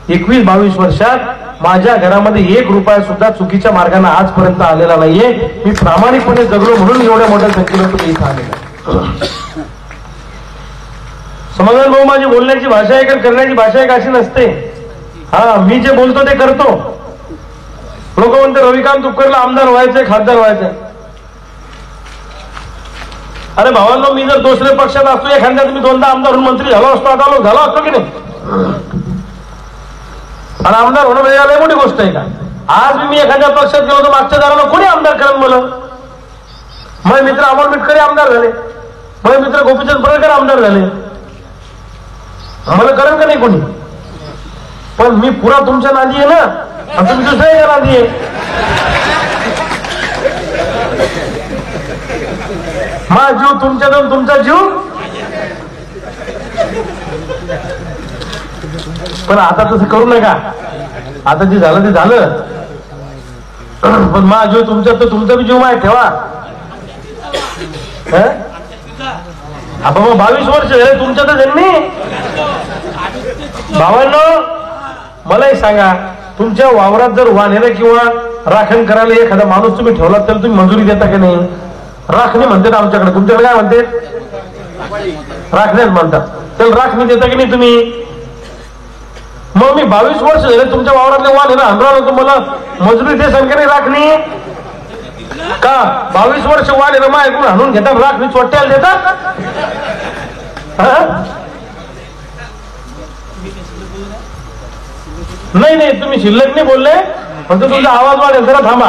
21-22 वर्षात माझ्या घरामध्ये 1 रुपया सुद्धा चुकीच्या मार्गाने आजपर्यंत आलेला नाहीये. मी प्रामाणिकपणे जगलो म्हणून एवढ्या मोठ्या संख्येनं तुम्ही इथं आलेला. समाधान भाऊ, माझी बोलण्याची भाषा आहे का करण्याची भाषा आहे का अशी नसते. मी जे बोलतो ते करतो. लोक म्हणते रविकांत तुपकरला आमदार व्हायचंय खासदार व्हायचंय. अरे भावांनो, मी जर दुसऱ्या पक्षात असतो एखाद्या तुम्ही 2दा आमदार होऊन मंत्री झालो असतो, आता झालो असतो की नाही? आणि आमदार होणं म्हणजे लय मोठी गोष्ट आहे का? आज मी एखाद्या पक्षात गेलो तर मागच्या दाराला कोणी आमदार करेल? मला माझे मित्र अमोल मिटकरी आमदार झाले, माझे मित्र गोपीचंद पडळकर आमदार झाले. मला करेल का नाही कोणी? पण मी पुरा तुमच्या नादी आहे ना, आणि तुम्ही दुसऱ्या नादी आहे. मा जीव तुमच्यात आणि तुमचा जीव. पण आता तसं करू नका. आता जे झालं ते झालं. पण मा जीव तुमच्यात तर तुमचा बी जीव माय ठेवा. आपण मग 22 वर्ष झाले तुमच्या तर जन्मी. भावांनो मलाही सांगा, तुमच्या वावरात जर वानेर किंवा राखण करायला एखादा माणूस तुम्ही ठेवला तर तुम्ही मंजुरी देता की नाही? राखणी म्हणतात आमच्याकडे. तुमच्याकडे काय म्हणते? राखण्यात म्हणतात. तर राखणी देता की नाही तुम्ही? मग मी 22 वर्ष झाले तुमच्या वावरातले वानेर आणणार तुम्हाला मंजुरी दे सांग की नाही? राखणी का 22 वर्ष वानेर मा ऐकून आणून घेतात, राखणी चोट्याला देतात? नाही नाही, तुम्ही शिल्लक नाही बोलले, फक्त तुमचा आवाज वाढेल. जरा थांबा.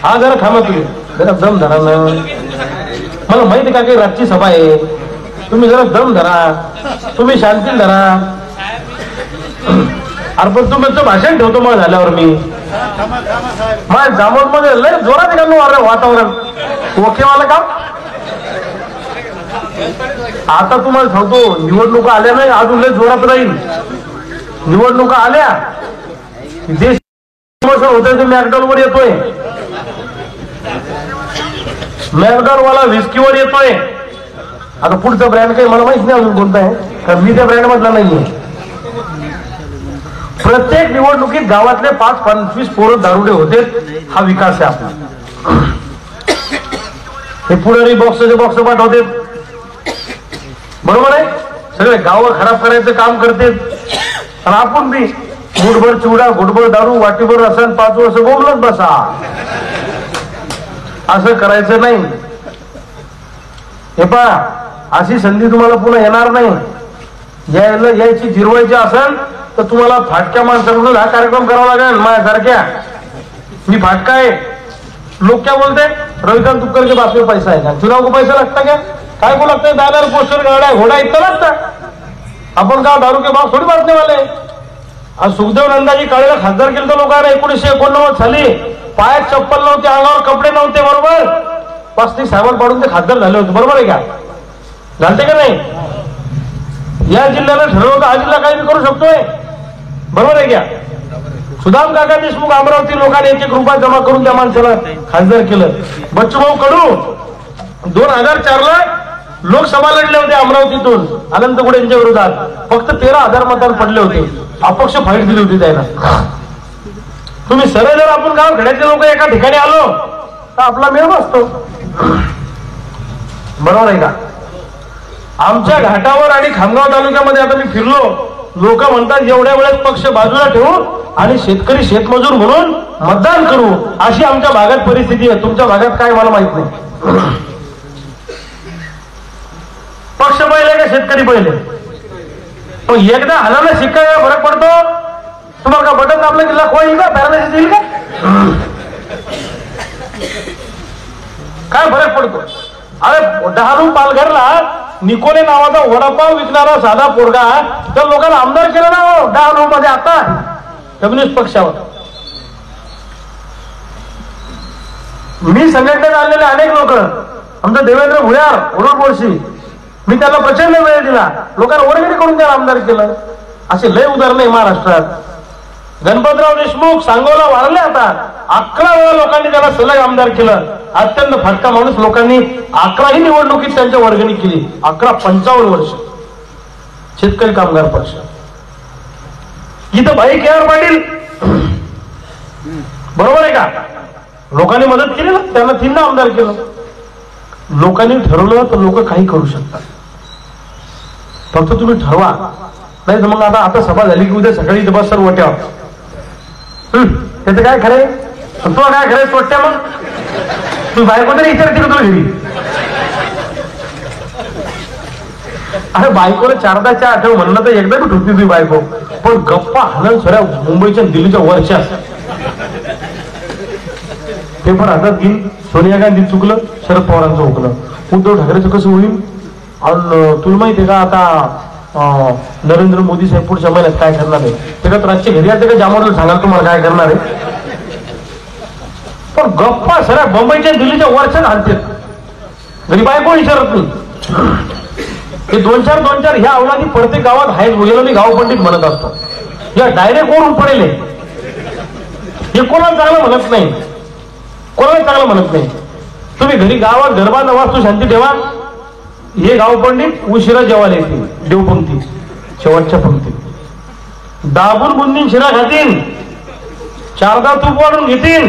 हा जरा थांबा, तुम्ही जरा दम धरा ना. मला माहिती का काही रातची सभा आहे. तुम्ही जरा दम धरा, तुम्ही शांती धरा. अरे पण तुमचं भाषण ठेवतो मग झाल्यावर मी माझ्या जामोद मध्ये लय जोरात घालून वातावरण ओकेवाला का. आता तुम्हाला सांगतो, निवडणुका आल्या नाही अजून लय जोरात राहील. निवडणुका आल्या देश होतोय तो मॅकडॉलवर येतोय. मॅकडॉलवाला विस्कीवर येतोय. आता पुढचा ब्रँड काही मला माहित नाही अजून कोणता आहे, कारण मी त्या ब्रँड मधला नाहीये. प्रत्येक निवडणुकीत गावातले 5-25 पोरं दारुडे होते. हा विकास आहे आपला. हे पुढारी बॉक्सचे बॉक्स पाठवते, बरोबर आहे. सगळे गाव खराब करायचं काम करते. आणि आपण बी गुडभर चिवडा, गुडभर दारू, वाटीभर रसन 5 वर्ष बोंबलत बसा. असं करायचं नाही. हे पहा, अशी संधी तुम्हाला पुन्हा येणार नाही. यायची जिरवायची असेल तर तुम्हाला फाटक्या माणसाकडून हा कार्यक्रम करावा लागेल. माझ्यासारख्या मी फाटका आहे. लोक क्या बोलते, रविकांत तुपकर के पास में पैसा है का, चुनाव को पैसा लगता क्या? काय को लगता है? दादर पोस्टर गाड्या घोडा इतना लगता. आपण का दारू के भाव थोडी बांधने वाले. आज सुखदेव नंदाजी काळेला खासदार केलं तर लोकांना 1989 साली पायात चप्पल नव्हते, अंगावर कपडे नव्हते, बरोबर. पस्तीस साबण पाडून ते खासदार झाले होते, बरोबर आहे का? घालते का नाही? या जिल्ह्याला ठरवलं होतं हा जिल्हा काही करू शकतोय, बरोबर आहे का? सुदाम काका देशमुख अमरावती लोकांनी 1-1 रुपया जमा करून त्या माणसाला खासदार केलं. बच्चूभाऊ कडू 2004ला लोकसभा लढले होते अमरावतीतून अनंत गुडे यांच्या विरोधात. फक्त 13,000 मतांनी पडले होते. अपक्ष फाईट दिली होती त्यांना. तुम्ही सरळ जर आपण गाव खेड्यातले लोक एका ठिकाणी आलो तर आपला मेळ बसतो, बरोबर आहे का? आमच्या घाटावर आणि खामगाव तालुक्यामध्ये आता मी फिरलो. लोक म्हणतात एवढ्या वेळेस पक्ष बाजूला ठेवू आणि शेतकरी शेतमजूर म्हणून मतदान करू. अशी आमच्या भागात परिस्थिती आहे. तुमच्या भागात काय मला माहित नाही. पक्ष पहिले का शेतकरी पहिले? पण एकदा हाताला शिक्का फरक पडतो. तुम्हाला का बटन दाबलं की लक होईल का, पॅरालिसिस येईल का? काय फरक पडतो? अरे डहाणू पालघरला निकोले नावाचा वडापाव विकणारा साधा पोरगा तर लोकांना आमदार केलं ना डहाणू मध्ये आता कम्युनिस्ट पक्षावर. मी संघटनेत आलेले अनेक लोक, आमचा देवेंद्र भुयार उरुड बोरशी, मी त्याला प्रचंड वेळ दिला. लोकांना वर्गणी करून त्याला आमदार केलं. असे लय उदाहरण आहे महाराष्ट्रात. गणपतराव देशमुख सांगोला वारले, आता 11 वेळा लोकांनी त्याला सलग आमदार केलं. अत्यंत फाटका माणूस. लोकांनी 11ही निवडणुकीत त्यांच्या वर्गणी केली. 55 वर्ष शेतकरी कामगार पक्ष. इथं भाई के आर पाटील, बरोबर आहे का? लोकांनी मदत केली ना, त्यांना 3दा आमदार केलं. लोकांनी ठरवलं तर लोक काही करू शकतात. फक्त तुम्ही ठरवा. नाही तर मग आता सभा झाली की उद्या सकाळी बस सर वट्यावर. त्याचं काय खरंय? तुला काय खरंय सोट्या? मग तू बायको तरी विचारते का तुला घरी? अरे बायकोला 4दा चहा आठव म्हणलं तर एकदा बी ठुकते तुझी बायको. पण गप्पा हलन सऱ्या मुंबईच्या दिल्लीच्या वरच्या. पेपर हातात घेईन. सोनिया गांधी चुकलं, शरद पवारांचं हुकलं, उद्धव ठाकरेचं कसं होईल? आणि तुला माहितीये का आता नरेंद्र मोदी साहेब पुढच्या महिन्यात काय करणार आहे? त्याच्यात रातची घरी आले का जामोदला सांगाल तुम्हाला काय करणार आहे? पण गप्पा सऱ्या मुंबईच्या दिल्लीच्या वरच्या घालतात. घरी बायको विचारत नाही. हे दोन चार ह्या अवलादी प्रत्येक गावात आहेत. गेलो मी गाव पंडित म्हणत असतो. या डायरेक्ट ओढून पडेल. हे कोणाला चांगलं म्हणत नाही, कोणाला चांगलं म्हणत नाही. तुम्ही घरी गावात गरबा वास्तू शांती ठेवा. हे गाव पंडित उशिरा जेवायला येतील. देवपंक्ती शेवटच्या पंक्ती दाबून बुंदीन शिरा खातील. चारदा तूप वाढून घेतील.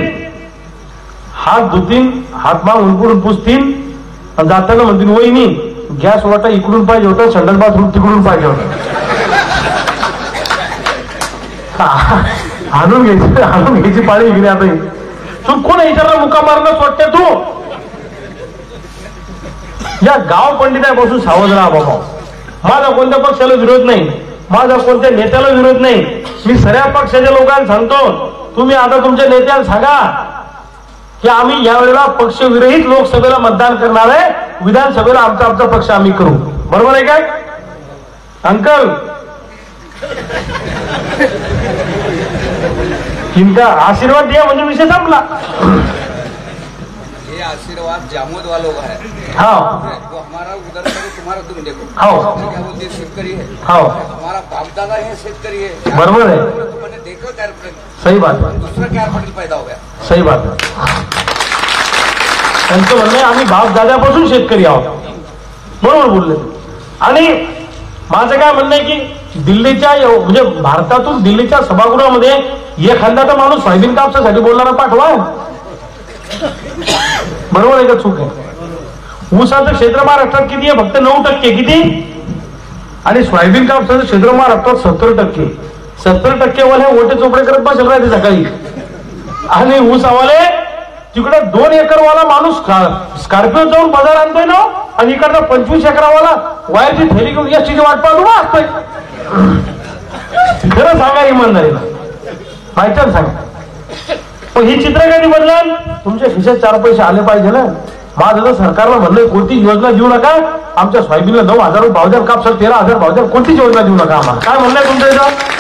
हात धुतीन, हातमा उलपुडून पुसतील. जाताना म्हणतील वहिनी गॅस वाटा इकडून पाहिजे होता, संडास बाथरूम तिकडून पाहिजे होता. आणून घ्यायची पाळी गेली. आता तू कोण विचारला मुका मारणं वाटते तू? या गाव पंडितापासून सावध राहा बाबा. माझा कोणत्या पक्षाला विरोध नाही, माझा कोणत्या नेत्याला विरोध नाही. मी सगळ्या पक्षाच्या लोकांना सांगतो, तुम्ही आता तुमच्या नेत्याला सांगा की आम्ही यावेळेला पक्षविरहित लोकसभेला मतदान करणार आहे. विधानसभेला आमचा पक्ष आम्ही करू. बरोबर आहे काय अंकल? इनका आशीर्वाद दिया म्हणजे विषय संपला. ये आशीर्वाद जामोद वालों का है. हाँ, वो हमारा उधर से तुम्हारा तुम देखो. हाँ, क्या बोलते हैं शेतकरी है. हाँ, हमारा बाप दादा है शेतकरी है. बरोबर है. तुमने देखो क्या सही बात है. दूसरा क्या पटेल पैदा हो गया. सही बात आहे. त्यांचं म्हणणं आहे आम्ही बाप दादापासून शेतकरी आहोत. बरोबर बोलले. आणि माझं काय म्हणणं आहे की दिल्लीच्या म्हणजे भारतातून दिल्लीच्या सभागृहामध्ये एखादा तर माणूस सोयाबीन कापसासाठी बोलणारा पाठवा. बरोबर आहे का चूक आहे? ऊसाचं क्षेत्र महाराष्ट्रात किती आहे? फक्त 9%. किती? आणि सोयाबीन कापसाचं क्षेत्र महाराष्ट्रात 70%. 70% वाले ओटे चोपडे करत बसेल राहते सकाळी. आणि ऊस आवाले तिकडे 2 एकरवाला माणूस स्कॉर्पिओ जाऊन बाजार आणतोय ना, आणि इकडचा 25 एकरावाला वायरची थैली घेऊन एसटीची वाट पाहून असतोय. खरं सांगा इमानदारीला, माहिती सांगा. पण ही चित्र कधी बदल? तुमच्या खिशात 4 पैसे आले पाहिजे ना. माझं तर सरकारला म्हणलंय कोणती योजना देऊ नका. आमच्या सोयाबीनला 9,000 भाव द्या, कापसाला 13,000 भाव द्या. कोणतीच योजना देऊ नका आम्हाला. काय म्हणलंय तुमच्या इथं?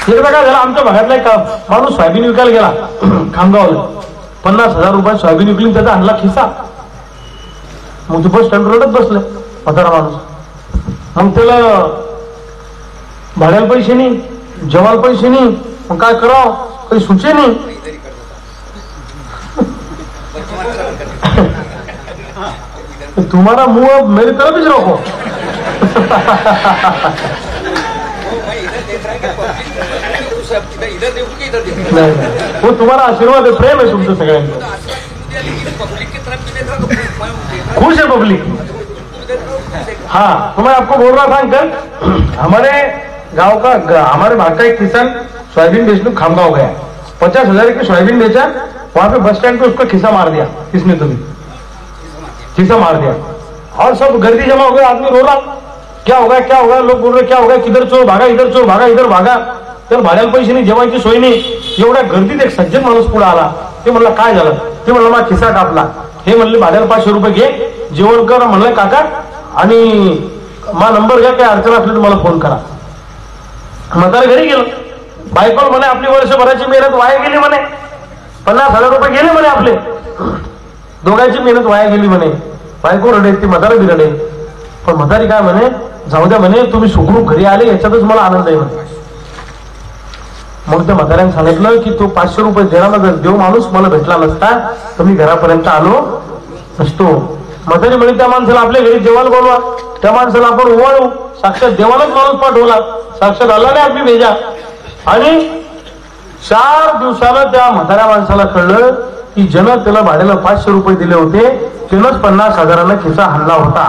एकदा काय झालं, आमच्या भागातला एक माणूस सोयाबीन विकायला गेला खामगावला. 50,000 रुपये सोयाबीन विकली, त्याचा आणला खिसा. मग ते बस स्टँड रडत बसले म्हातारा माणूस. मग त्याला भाड्याला पैसे नाही, जेवायला पैसे नाही. मग काय करावं, काही सुचे नाही. तुम्हारा मुंह मेरी तरफ ही रखो. नाही, वो तुम्हाला आशीर्वाद आहे, प्रेम आहे तुमचं सगळ्यांचं. खुश है पब्लिक. हाँ, तो मैं आपको बोल रहा था अंकल, हमारे गांव का हमारे भाग का एक किसान सोयाबीन बेचने खामगांव गया. 50,000 की सोयाबीन बेचा. वहां पे बस स्टैंड पे उसको खिसा मार दिया. किसने? तुम्हें खिसा मार दिया. और सब गर्दी जमा हो गया. आदमी रो रहा, क्या होगा क्या होगा. लोग बोल रहे क्या होगा, किधर चोर भागा, इधर चोर भागा, इधर भागा. तर भाड्याला पैसे नाही, जेवायची सोय नाही. एवढ्या गर्दीत एक सज्जन माणूस पुढे आला. ते म्हणलं काय झालं? ते म्हणलं माझा खिसा कापला. हे म्हणले भाड्याला 500 रुपये घे, जेवण कर. म्हणलं काका, आणि मा नंबर घ्या, काय अडचण असली तर मला फोन करा. म्हातारा घरी गेलो. बायकोला म्हणे आपली वर्षभराची मेहनत वाया गेली म्हणे. 50,000 रुपये गेले म्हणे आपले. दोघांची मेहनत वाया गेली म्हणे. बायको रडे, ती म्हातारा बी रडे. पण म्हातारी काय म्हणे, जाऊ द्या म्हणे, तुम्ही सुखरूप घरी आले याच्यातच मला आनंद आहे म्हणे. मग त्या म्हाताऱ्याने सांगितलं की तो 500 रुपये देणार, जर देव माणूस मला भेटला नसता तर मी घरापर्यंत आलो नसतो. म्हातारी म्हणे त्या माणसाला आपल्या घरी जेवायला बोलवा. त्या माणसाला आपण ओवाळू. साक्षात देवालाच माणूस पाठवला, साक्षात अल्लाने आपली भेजा. आणि 4 दिवसानं त्या म्हाताऱ्या माणसाला कळलं की ज्यानं त्याला भाड्याला 500 रुपये दिले होते त्यानंच 50,000 खिसा हाणला होता.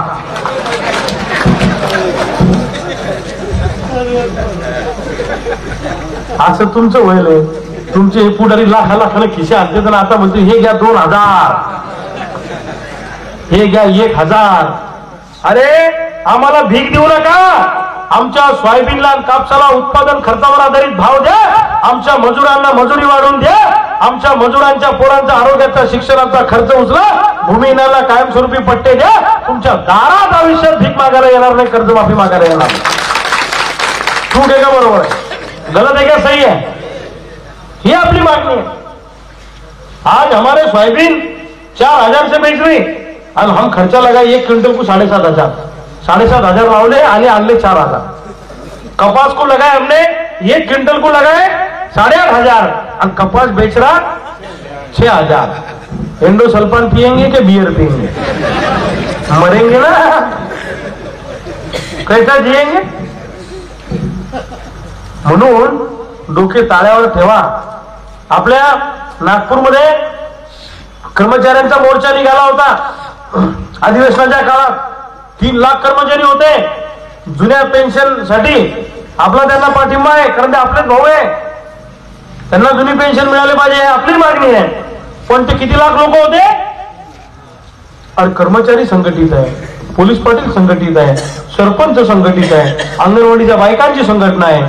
असं तुमचं वयल आहे. तुमचे हे पुढारी लाखानं खिसे आणते तर आता म्हणते हे घ्या 2,000, हे घ्या 1,000. अरे आम्हाला भीक देऊ नका. आमच्या सोयाबीनला कापसाला उत्पादन खर्चावर आधारित भाव द्या. आमच्या मजुरांना मजुरी वाढवून द्या. आमच्या मजुरांच्या पोरांचा आरोग्याचा शिक्षणाचा खर्च उचला. भूमिहीनाला कायमस्वरूपी पट्टे द्या. तुमच्या दारात आयुष्यात भीक मागायला येणार नाही, कर्जमाफी मागायला येणार. चूक आहे का बरोबर आहे? गलत है क्या, सही है? ये अपनी मांगनी है. आज हमारे सोयाबीन 4,000 से बेच रही और हम खर्चा लगाए 1 क्विंटल को 7,500, 7,500 लावले आले आणले 4,000। कपास को लगाए हमने 1 क्विंटल को लगाए 8,500 और कपास बेच रहा 6,000। एंडोसल्फान पिएंगे कि बियर पिएंगे? मरेंगे ना, कैसा जिएंगे? म्हणून डोके ताळ्यावर ठेवा। आपल्या नागपूरमध्ये कर्मचाऱ्यांचा मोर्चा निघाला होता अधिवेशनाच्या काळात। 3 लाख कर्मचारी होते जुन्या पेन्शन साठी। आपला त्यांना पाठिंबा आहे, कारण ते आपलेच भाऊ आहे, त्यांना जुनी पेन्शन मिळाली पाहिजे आपली मागणी आहे। पण ते किती लाख लोक होते? और कर्मचारी संघटित आहे, पोलीस पाटील संघटित आहे, सरपंच संघटित आहे, अंगणवाडीच्या बायकांची संघटना आहे,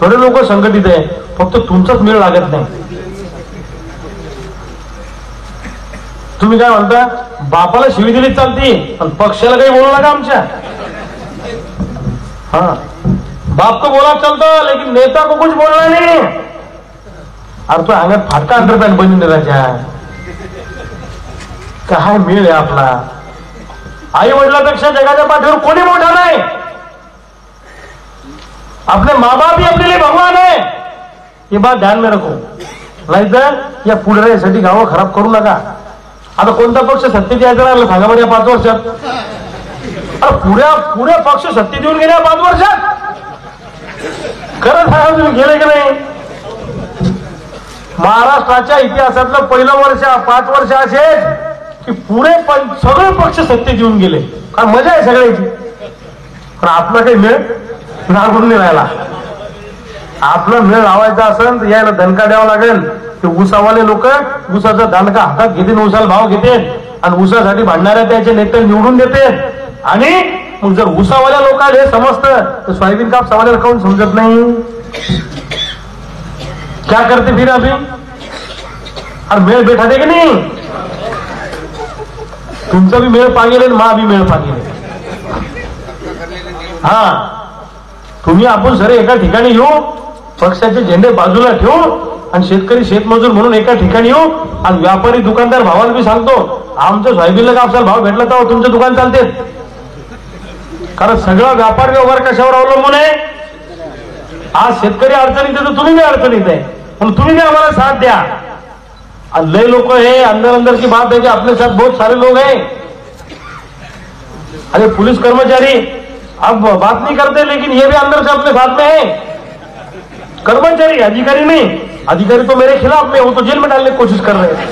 थोडे लोक संघटित आहे, फक्त तुमचाच मेळ लागत नाही। तुम्ही काय म्हणता? बापाला शिवी दिली चालती पण पक्षाला काही बोलू नका आमच्या। हाँ, बाप को बोला चलता लेकिन नेता को कुछ बोलना नहीं। अरे तो अंगात फाटका अंडरपॅन्ट बनी राजा, काय मेळ आहे आपला? आई वडिलांपेक्षा जगाच्या पाठीवर कोणी मोठा नाही। अपने माँ बाप ही अपने लिए भगवान है, ये बात ध्यान में रखो। नाही तर या पुढाऱ्यासाठी गावं खराब करू नका। आता कोणता पक्ष सत्तेत यायचा राहिला सांगा बरं या 5 वर्षात? अरे पुऱ्या पक्ष सत्तेत येऊन गेल्या 5 वर्षात? खरं सांगा तुम्ही गेले की नाही? महाराष्ट्राच्या इतिहासातलं पहिलं वर्ष 5 वर्ष असे की सगळे पक्ष सत्तेत येऊन गेले। कारण मजा आहे सगळ्याची, पण आपला काही मेळ लागून नाही राहिला। आपला मेळ लावायचा असेल तर यायला दणका द्यावा लागेल। ते ऊसावाले लोक ऊसाचा दांडका हातात घेतील, ऊसाला भाव घेतील आणि ऊसासाठी भांडणाऱ्या त्याचे नेते निवडून देतील। आणि मग जर ऊसावाल्या लोकांना हे समजतं तर सोयाबीन कापसावाल्याला काऊन समजत नाही? क्या करते फिर अभी? और मेळ बैठा दे की नाही? तुमचा भी मेळ पागेल, मा भी मेळ पागेल। हा, तुम्ही आपण सरे एका ठिकाणी येऊ, पक्षाचे झेंडे बाजूला ठेवू आणि शेतकरी शेतमजूर म्हणून एका ठिकाणी येऊ आणि व्यापारी दुकानदार भावाला मी सांगतो आमच्या सोयाबीनला कापसाला भाव भेटला तर तुमचं दुकान चालते। कारण सगळा व्यापार व्यवहार कशावर अवलंबून आहे? आज शेतकरी अडचणीत आहे तर तुम्ही नाही अडचणीत आहे, पण तुम्ही नाही आम्हाला साथ द्या। लय लोग है अंदर की बात है कि अपने साथ बहुत सारे लोग हैं। अरे पुलिस कर्मचारी अब बात नहीं करते लेकिन ये भी अंदर से अपने साथ में है। कर्मचारी, अधिकारी नहीं, अधिकारी तो मेरे खिलाफ में, वो तो जेल में डालने की कोशिश कर रहे हैं।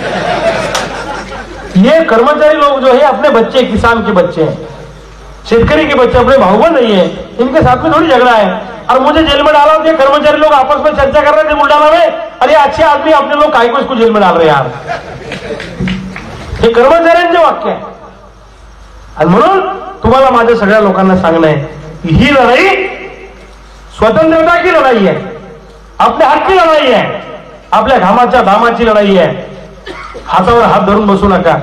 ये कर्मचारी लोग जो है अपने बच्चे, किसान के बच्चे हैं, शेतकरी के बच्चे, अपने भाऊ बहन नहीं है, इनके साथ में थोड़ी झगड़ा है। और मुझे जेल में डाला, ये कर्मचारी लोग आपस में चर्चा कर रहे थे बुलडाना में, अरे अच्छे आदमी अपने लोग काय को इसको जेल में डाल रहे यार। हे कर्मचाऱ्यांचे वाक्य आहे। आणि म्हणून तुम्हाला माझ्या सगळ्या लोकांना सांगणं आहे की ही लढाई स्वतंत्रता की लढाई आहे, आपल्या हक्की लढाई आहे, आपल्या घामाच्या दामाची लढाई आहे। हातावर हात धरून बसू नका,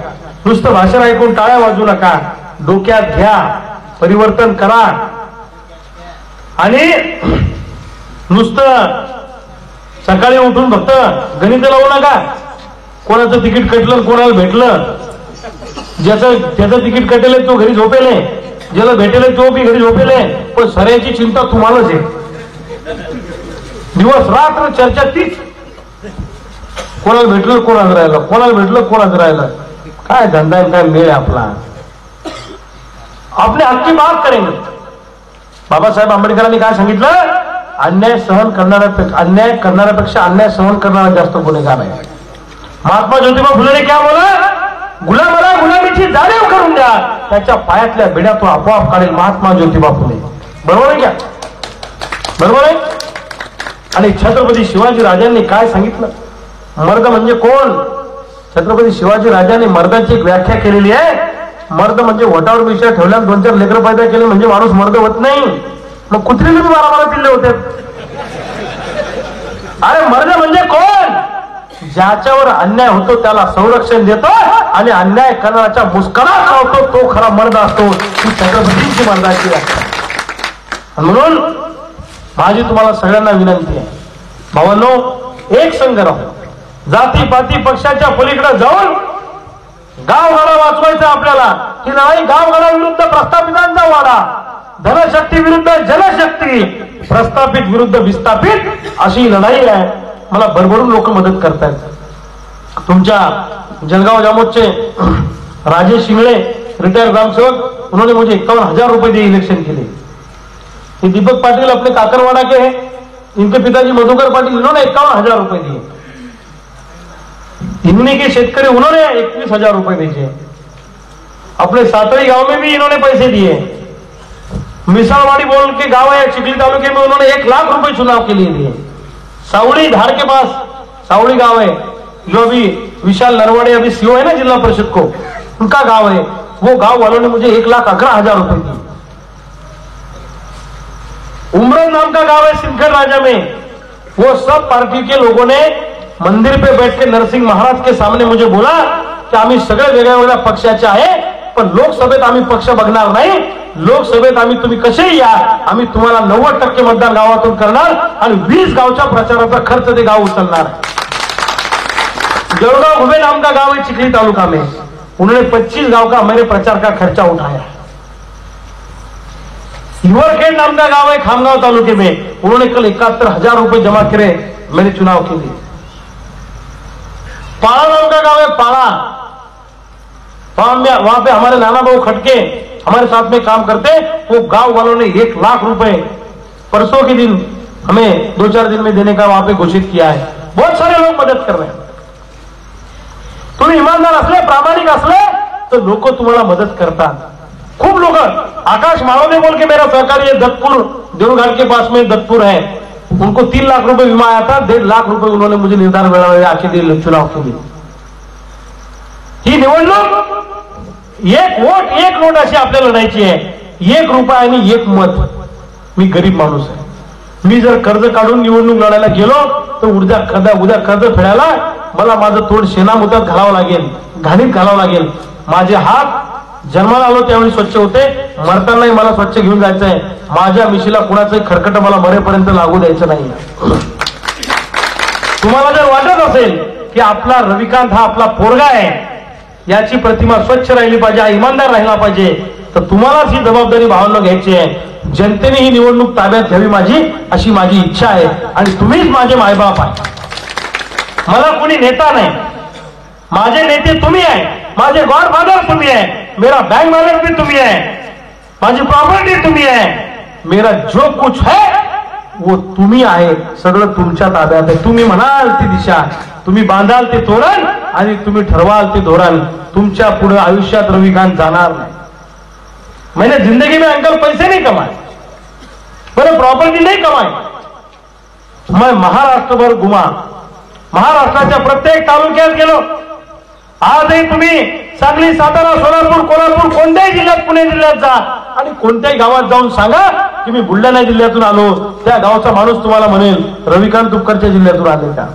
नुसतं भाषण ऐकून टाळ्या वाजवू नका, डोक्यात घ्या, परिवर्तन करा। आणि नुसतं सकाळी उठून फक्त गणित लावू नका, कोणाचं तिकीट कटलं कोणाला भेटलं, ज्याचं तिकीट कटेल तो घरी झोपेले, ज्याला भेटेल तो बी घरी झोपेले, पण सऱ्याची चिंता तुम्हालाच आहे। दिवस रात्र चर्चा तीच, कोणाला भेटलं कोणाचं राहिलं, कोणाला भेटलं कोणाचं राहिलं, काय धंदा काय मेळ आपला। आपले हक्की बात करेंगे। बाबासाहेब आंबेडकरांनी काय सांगितलं? अन्याय करणाऱ्यापेक्षा अन्याय सहन करणारा जास्त गुन्हेगार आहे। महात्मा ज्योतिबा फुलेने क्या बोला? गुलामाला गुलामीची जाणीव करून द्या, त्याच्या पायातल्या बेड्या तो आपोआप काढेल। महात्मा ज्योतिबा फुले, बरोबर आहे क्या? बरोबर आहे। आणि छत्रपती शिवाजी राजांनी काय सांगितलं? मर्द म्हणजे कोण? छत्रपती शिवाजी राजांनी मर्दाची एक व्याख्या केलेली आहे। मर्द म्हणजे वटावर विषय ठेवल्या 2-4 लेकरं पैदा केले म्हणजे माणूस मर्द होत नाही। मग कुत्रीने 12-12 पिल्ले होते। अरे मर्द म्हणजे कोण? ज्याच्यावर अन्याय होतो त्याला संरक्षण देतो आणि अन्याय करण्याच्या मुस्करात लावतो, तो खरा मर्द असतो। ही छत्रपतींची मर्दाची व्याख्या। म्हणून माझी तुम्हाला सगळ्यांना विनंती आहे, भावांनो, एक संघ राहू, जाती पाती पक्षाच्या पलीकडे जाऊन गावगाडा वाचवायचा आपल्याला. ही लढाई गावगाडा विरुद्ध प्रस्थापितांचा वाडा, धनशक्ती विरुद्ध जनशक्ती, प्रस्थापित विरुद्ध विस्थापित, अशी लढाई आहे. मला भरभरून लोक मदत करतायत. तुमच्या जलगांव जामोदचे राजेश शिंगळे रिटायर ग्रामसेवक, उन्होंने मुझे 51,000 रुपए दिए इलेक्शन के लिए. ये दीपक पाटिल अपने काकरवाड़ा के हैं, इनके पिताजी मधुकर पाटिल, इन्होंने 51,000 रुपए दिए. हिंगनी के शेतकरी उन्होंने 21,000 रुपए भेजे. अपने सातड़ी गांव में भी इन्होंने पैसे दिए. मिसालवाड़ी बोल के गांव है चिखली तालुके में, उन्होंने 1 लाख रुपए चुनाव के लिए दिए. सावड़ी धार के पास सावड़ी गांव है, जो अभी विशाल नरवाड़े अभी सीओ है ना जिला परिषद को, उनका गांव है. वो गांव वालों ने मुझे 1,11,000 रुपए दिए. उमरन नाम का गांव है सिंदखेड़ राजा में, वो सब पार्टी के लोगों ने मंदिर पे बैठ के नरसिंह महाराज के सामने मुझे बोला की आम्ही सगळे वेगळ्या वेगळ्या पक्षाचे आहे, पण लोकसभेत आम्ही पक्ष बघणार नाही. लोकसभेत आम्ही तुम्ही कसेही या, आम्ही तुम्हाला 90% मतदान गावातून करणार आणि 20 गावच्या प्रचाराचा खर्च ते गाव उचलणार. जळगाव घुबे नाम का गांव है चिखली तालुका में, उन्होंने 25 गांव का मैंने प्रचार का खर्चा उठाया. युवरखेड़ नाम का गांव है खामगांव तालुके में, उन्होंने कल 71,000 रुपए जमा करे मेरे चुनाव के लिए. पाड़ा नाम का गांव है पाड़ा, वहां पे हमारे नाना बाबू खटके हमारे साथ में काम करते, वो गांव वालों ने 1 लाख रुपए परसों के दिन हमें 2-4 दिन में देने का वहां पे घोषित किया है. बहुत सारे लोग मदद कर रहे हैं. तुम्ही ईमानदार असले, प्रामाणिक असले तर लोक तुम्हाला मदत करतात. खूप लोग, आकाश मालवने बोल के मेरा सहकारी है दत्तपुर, देवघाट के पास में दत्तपुर है, उनको 3 लाख रुपए विमा आया था. 1.5 लाख रुपए उन्होंने मुझे निर्धार मिळाले आके दिए चुनाव के लिए. ही निवडणूक 1 वोट 1 नोट अशी आपल्याला लढायची आहे. 1 रुपया आणि 1 मत. मी गरीब माणूस आहे. मी जर कर्ज काढून निवडणूक लढायला गेलो तर उद्या कर्ज फेडायला मला माझं तोंड शेणामुतात घालावं लागेल, घाणीत घालावं लागेल. माझे हात जन्माला आलो त्यावेळी स्वच्छ होते, मरतानाही मला स्वच्छ घेऊन जायचंय. माझ्या मिशीला कुणाचंही खरकट मला मरेपर्यंत लागू द्यायचं नाही. तुम्हाला जर वाटत असेल की आपला रविकांत हा आपला पोरगा आहे, याची प्रतिमा स्वच्छ राहिली पाहिजे, इमानदार राहिला पाहिजे, तर तुम्हालाच ही जबाबदारी भावना घ्यायची आहे. जनतेने ही निवडणूक ताब्यात घ्यावी माझी, अशी माझी इच्छा आहे. आणि तुम्हीच माझे मायबाप आहे. मला कोणी नेता नाही. माझे नेते तुम्ही आहे, माझे गॉडफादर तुम्ही आहे, मेरा बैंक बैलेंस भी तुम्ही आहे, माझी प्रॉपर्टी तुम्ही आहे, मेरा जो कुछ है वो तुम्ही आहे. सगळं तुमच्या ताब्यात आहे. तुम्ही म्हणाल ती दिशा, तुम्ही बांधाल ते तोरण आणि तुम्ही ठरवाल ते धोरण. तुमच्या पुढे आयुष्यात रविकांत जाणार नाही. मैंने जिंदगी में अंकल पैसे नहीं कमाए, मैंने प्रॉपर्टी नहीं कमाई. मैं महाराष्ट्रभर घुमा, महाराष्ट्राच्या प्रत्येक तालुक्यात गेलो. आजही तुम्ही सांगली, सातारा, सोलापूर, कोल्हापूर, कोणत्याही जिल्ह्यात, पुणे जिल्ह्यात जा आणि कोणत्याही गावात जाऊन सांगा की मी बुलढाणा जिल्ह्यातून आलो, त्या गावचा माणूस तुम्हाला म्हणेल रविकांत तुपकरच्या जिल्ह्यातून आले का.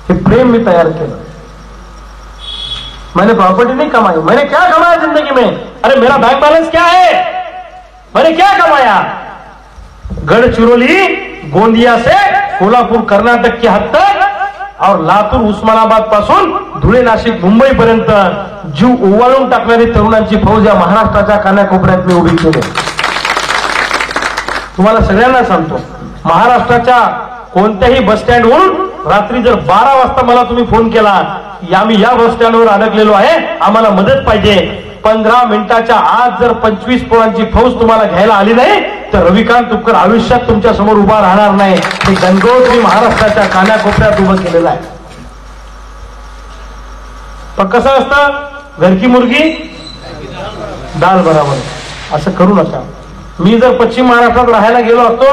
हे प्रेम मी तयार केलं. मैंने प्रॉपर्टी नहीं कमाई. मैंने क्या कमाया जिंदगी में? अरे मेरा बैंक बैलेंस क्या है? मैंने क्या कमाया? गढ़चिरौली गोंदिया से कोल्हापूर कर्नाटक की हद तक और लातूर उस्मानाबाद पासून धुळे नाशिक मुंबई पर्यंत जीव ओवाळून टाकणारी तरुणांची फौज या महाराष्ट्राच्या कानाकोपऱ्यात मी उभी केली. तुम्हाला सगळ्यांना सांगतो, महाराष्ट्राच्या कोणत्याही बस स्टँडवरून रात्री जर 12 वाजता मला तुम्ही फोन केला, आम्ही या बस स्टँडवर अडकलेलो आहे, आम्हाला मदत पाहिजे, 15 मिनिटाच्या आत जर 25 पोरांची फौज तुम्हाला घ्यायला आली नाही तर रविकांत तुपकर आयुष्यात तुमच्या समोर उभा राहणार नाही. हे गणगौर महाराष्ट्राच्या कानाकोपऱ्यात उभं केलेलं आहे. पण कसं असतं, घरकी मुर्गी दाल बराबर, असं करू नका. मी जर पश्चिम महाराष्ट्रात राहायला गेलो असतो,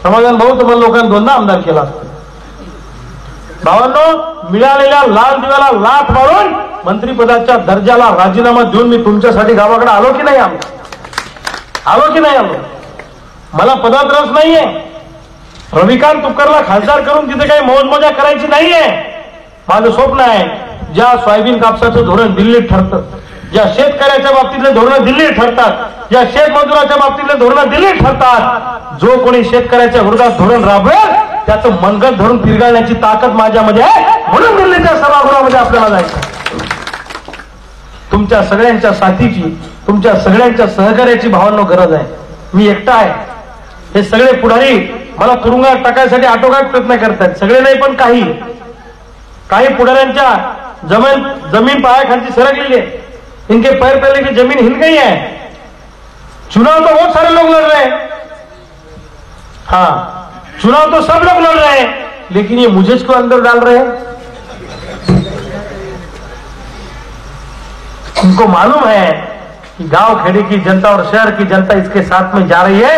समाधान भाऊ तुम्हाला लोकांनी 2दा आमदार केला असतो. भावांनो, मिळालेल्या लाल दिव्याला लाथ मारून मंत्रिपदाच्या दर्जाला राजीनामा देऊन मी तुमच्यासाठी गावाकडे आलो की नाही? आलो की नाही आलो? मला पदात रस नाहीये. रविकांत तुपकरला खासदार करून तिथे काही मौजमजा करायची नाहीये. माझं स्वप्न आहे, ज्या सोयाबीन कापसाचं धोरण दिल्लीत ठरतं, ज्या शेतकऱ्याच्या बाबतीतले धोरण दिल्लीत ठरतात, ज्या शेतमजुराच्या बाबतीतले धोरण दिल्लीत ठरतात, जो कोणी शेतकऱ्याच्या विरोधात धोरण राबवेल त्याचं मनगट धरून पिरगाळण्याची ताकद माझ्यामध्ये आहे. म्हणून दिल्लीच्या सभागृहामध्ये आपल्याला जायचं. तुमच्या सगळ्यांच्या साथीची, तुमच्या सगळ्यांच्या सहकार्याची भावांनो गरज आहे. मी एकटा आहे. हे सगळे पुढारी मला तुरुंगात टाकायसाठी आटोकाट प्रयत्न करतात. सगळे नाही पण काही पुढाऱ्यांच्या जमीन पायाखालची सरकलेली है. इनके पैर पहले की जमीन हिल गई है. चुनाव तो बहुत सारे लोग लड़ रहे हैं. हाँ, चुनाव तो सब लोग लड़ रहे हैं, लेकिन ये मुझे क्यों अंदर डाल रहे हैं? उनको मालूम है कि गांव खेड़े की जनता और शहर की जनता इसके साथ में जा रही है.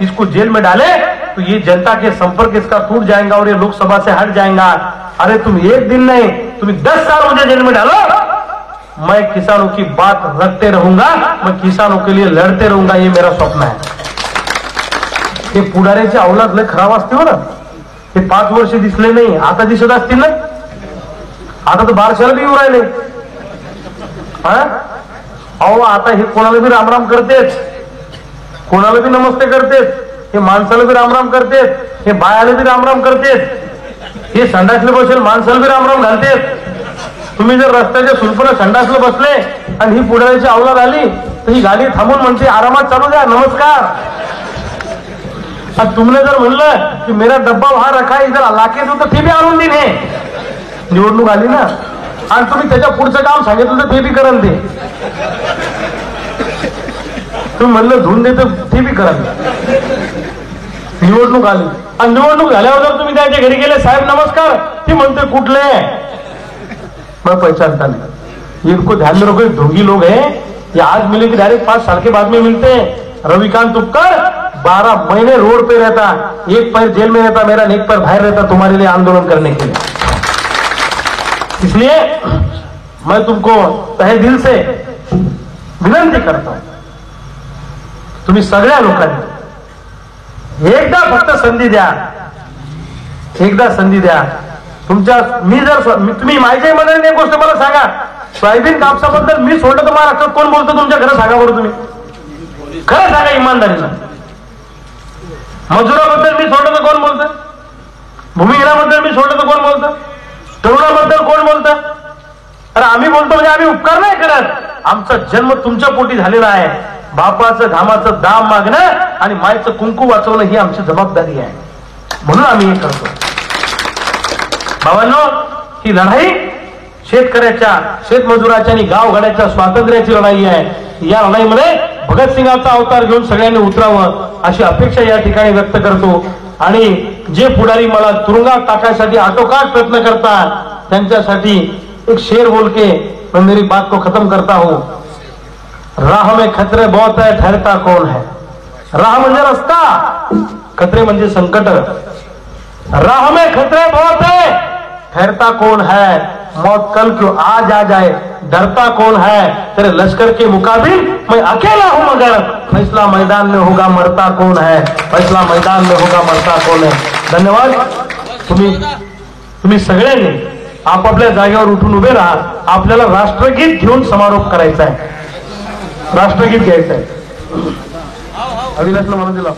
इसको जेल में डाले तो ये जनता के संपर्क इसका टूट जाएगा और ये लोकसभा से हट जाएगा. अरे तुम एक दिन नहीं, तुम 10 साल मुझे जेल में डालो, मैं किसानों की बात रखते रहूंगा, मैं किसानों के लिए लड़ते रहूंगा. ये मेरा स्वप्न है. हे पुढाऱ्याची अवलाद लय खराब असते हो ना. हे 5 वर्ष दिसले नाही, आता दिसत असतील ना. आता तर बारशाला बी येऊ राहिले. अहो आता हे कोणाला बी रामराम करतेच, कोणाला बी नमस्ते करतेच, हे माणसाला बी रामराम करतेच, हे बायाला बी रामराम करतेच, हे संडासले बसेल माणसाला बी रामराम घालतेच. तुम्ही जर रस्त्याच्या सुलपणं संडासला बसले आणि ही पुढाऱ्याची अवलाद आली तर ही गाडी थांबून म्हणते आरामात चालू द्या, नमस्कार. तुमने जर म्हणलं की मेरा डब्बा वहां रखा है इधर लाके तो ते बी आणून देईन. हे निवडणूक आली ना आणि तुम्ही त्याच्या पुढचं काम सांगितलं तर ते बी करण. ते तुम्ही म्हणलं धुवून देतो ते बी करण. निवडणूक आली आणि निवडणूक झाल्यावर जर तुम्ही त्याच्या घरी गेले, साहेब नमस्कार, ती म्हणते कुठले, मैं पहचानता नहीं. इनको ध्यान में रखो, ढोंगी लोग हैं. ये आज मिले कि डायरेक्ट 5 साल के बाद में मिलते हैं. रविकांत उपकर 12 महीने रोड पे रहता, एक पैर जेल में रहता मेरा, एक पैर बाहर रहता तुम्हारे लिए आंदोलन करने के लिए. इसलिए मैं तुमको तहे दिल से विनंती करता हूं, तुम्ही सगळ्या लोकांनी एकदा फक्त संधी द्या, एकदा संधी द्या. तुमच्या तुम्ही माझ्या मनाने एक गोष्ट मला सांगा, सोयाबीन कापसाबद्दल मी सोडलं तर महाराष्ट्रात कोण बोलतं तुमच्या घरात? सांगा बरं तुम्ही, खरं सांगा इमानदारीनं. मजुराबद्दल मी सोडलं तर कोण बोलतं? भूमिहीनाबद्दल मी सोडलं तर कोण बोलतं? तरुणाबद्दल कोण बोलतं? अरे आम्ही बोलतो म्हणजे आम्ही उपकार नाही करत. आमचा जन्म तुमच्या पोटी झालेला आहे. बापाचं घामाचं दाम मागणं आणि मायचं कुंकू वाचवणं ही आमची जबाबदारी आहे, म्हणून आम्ही हे करतो. भावांनो, ही लढाई शेतकऱ्याच्या, शेतमजुराच्या आणि गावगाड्याच्या स्वातंत्र्याची लढाई आहे. या लढाईमध्ये भगतसिंगाचा अवतार घेऊन सगळ्यांनी उतरावं अशी अपेक्षा या ठिकाणी व्यक्त करतो. आणि जे पुढारी मला तुरुंगात टाकायसाठी आटोकाट प्रयत्न करतात त्यांच्यासाठी एक शेर बोल के मैं मेरी बात को खत्म करता हूं. राह में खतरे बहुत है, ठहरता कौन है. राह म्हणजे रस्ता, खतरे म्हणजे संकट. राह में खतरे बहुत है, ठहरता कौन है. मौत कल क्यों आज आ जाए, डरता कौन है. तेरे लश्कर के मुकाबिल मैं अकेला हूं, मगर फैसला मैदान में होगा, मरता कौन है. फैसला मैदान में होगा, मरता कौन है. धन्यवाद. तुम्ही सगळ्यांनी आपापल्या जागेवर उठून उभे राहा. आपल्याला राष्ट्रगीत घेऊन समारोप करायचा आहे, राष्ट्रगीत घ्यायचं आहे. अविनाशला म्हणून दिला.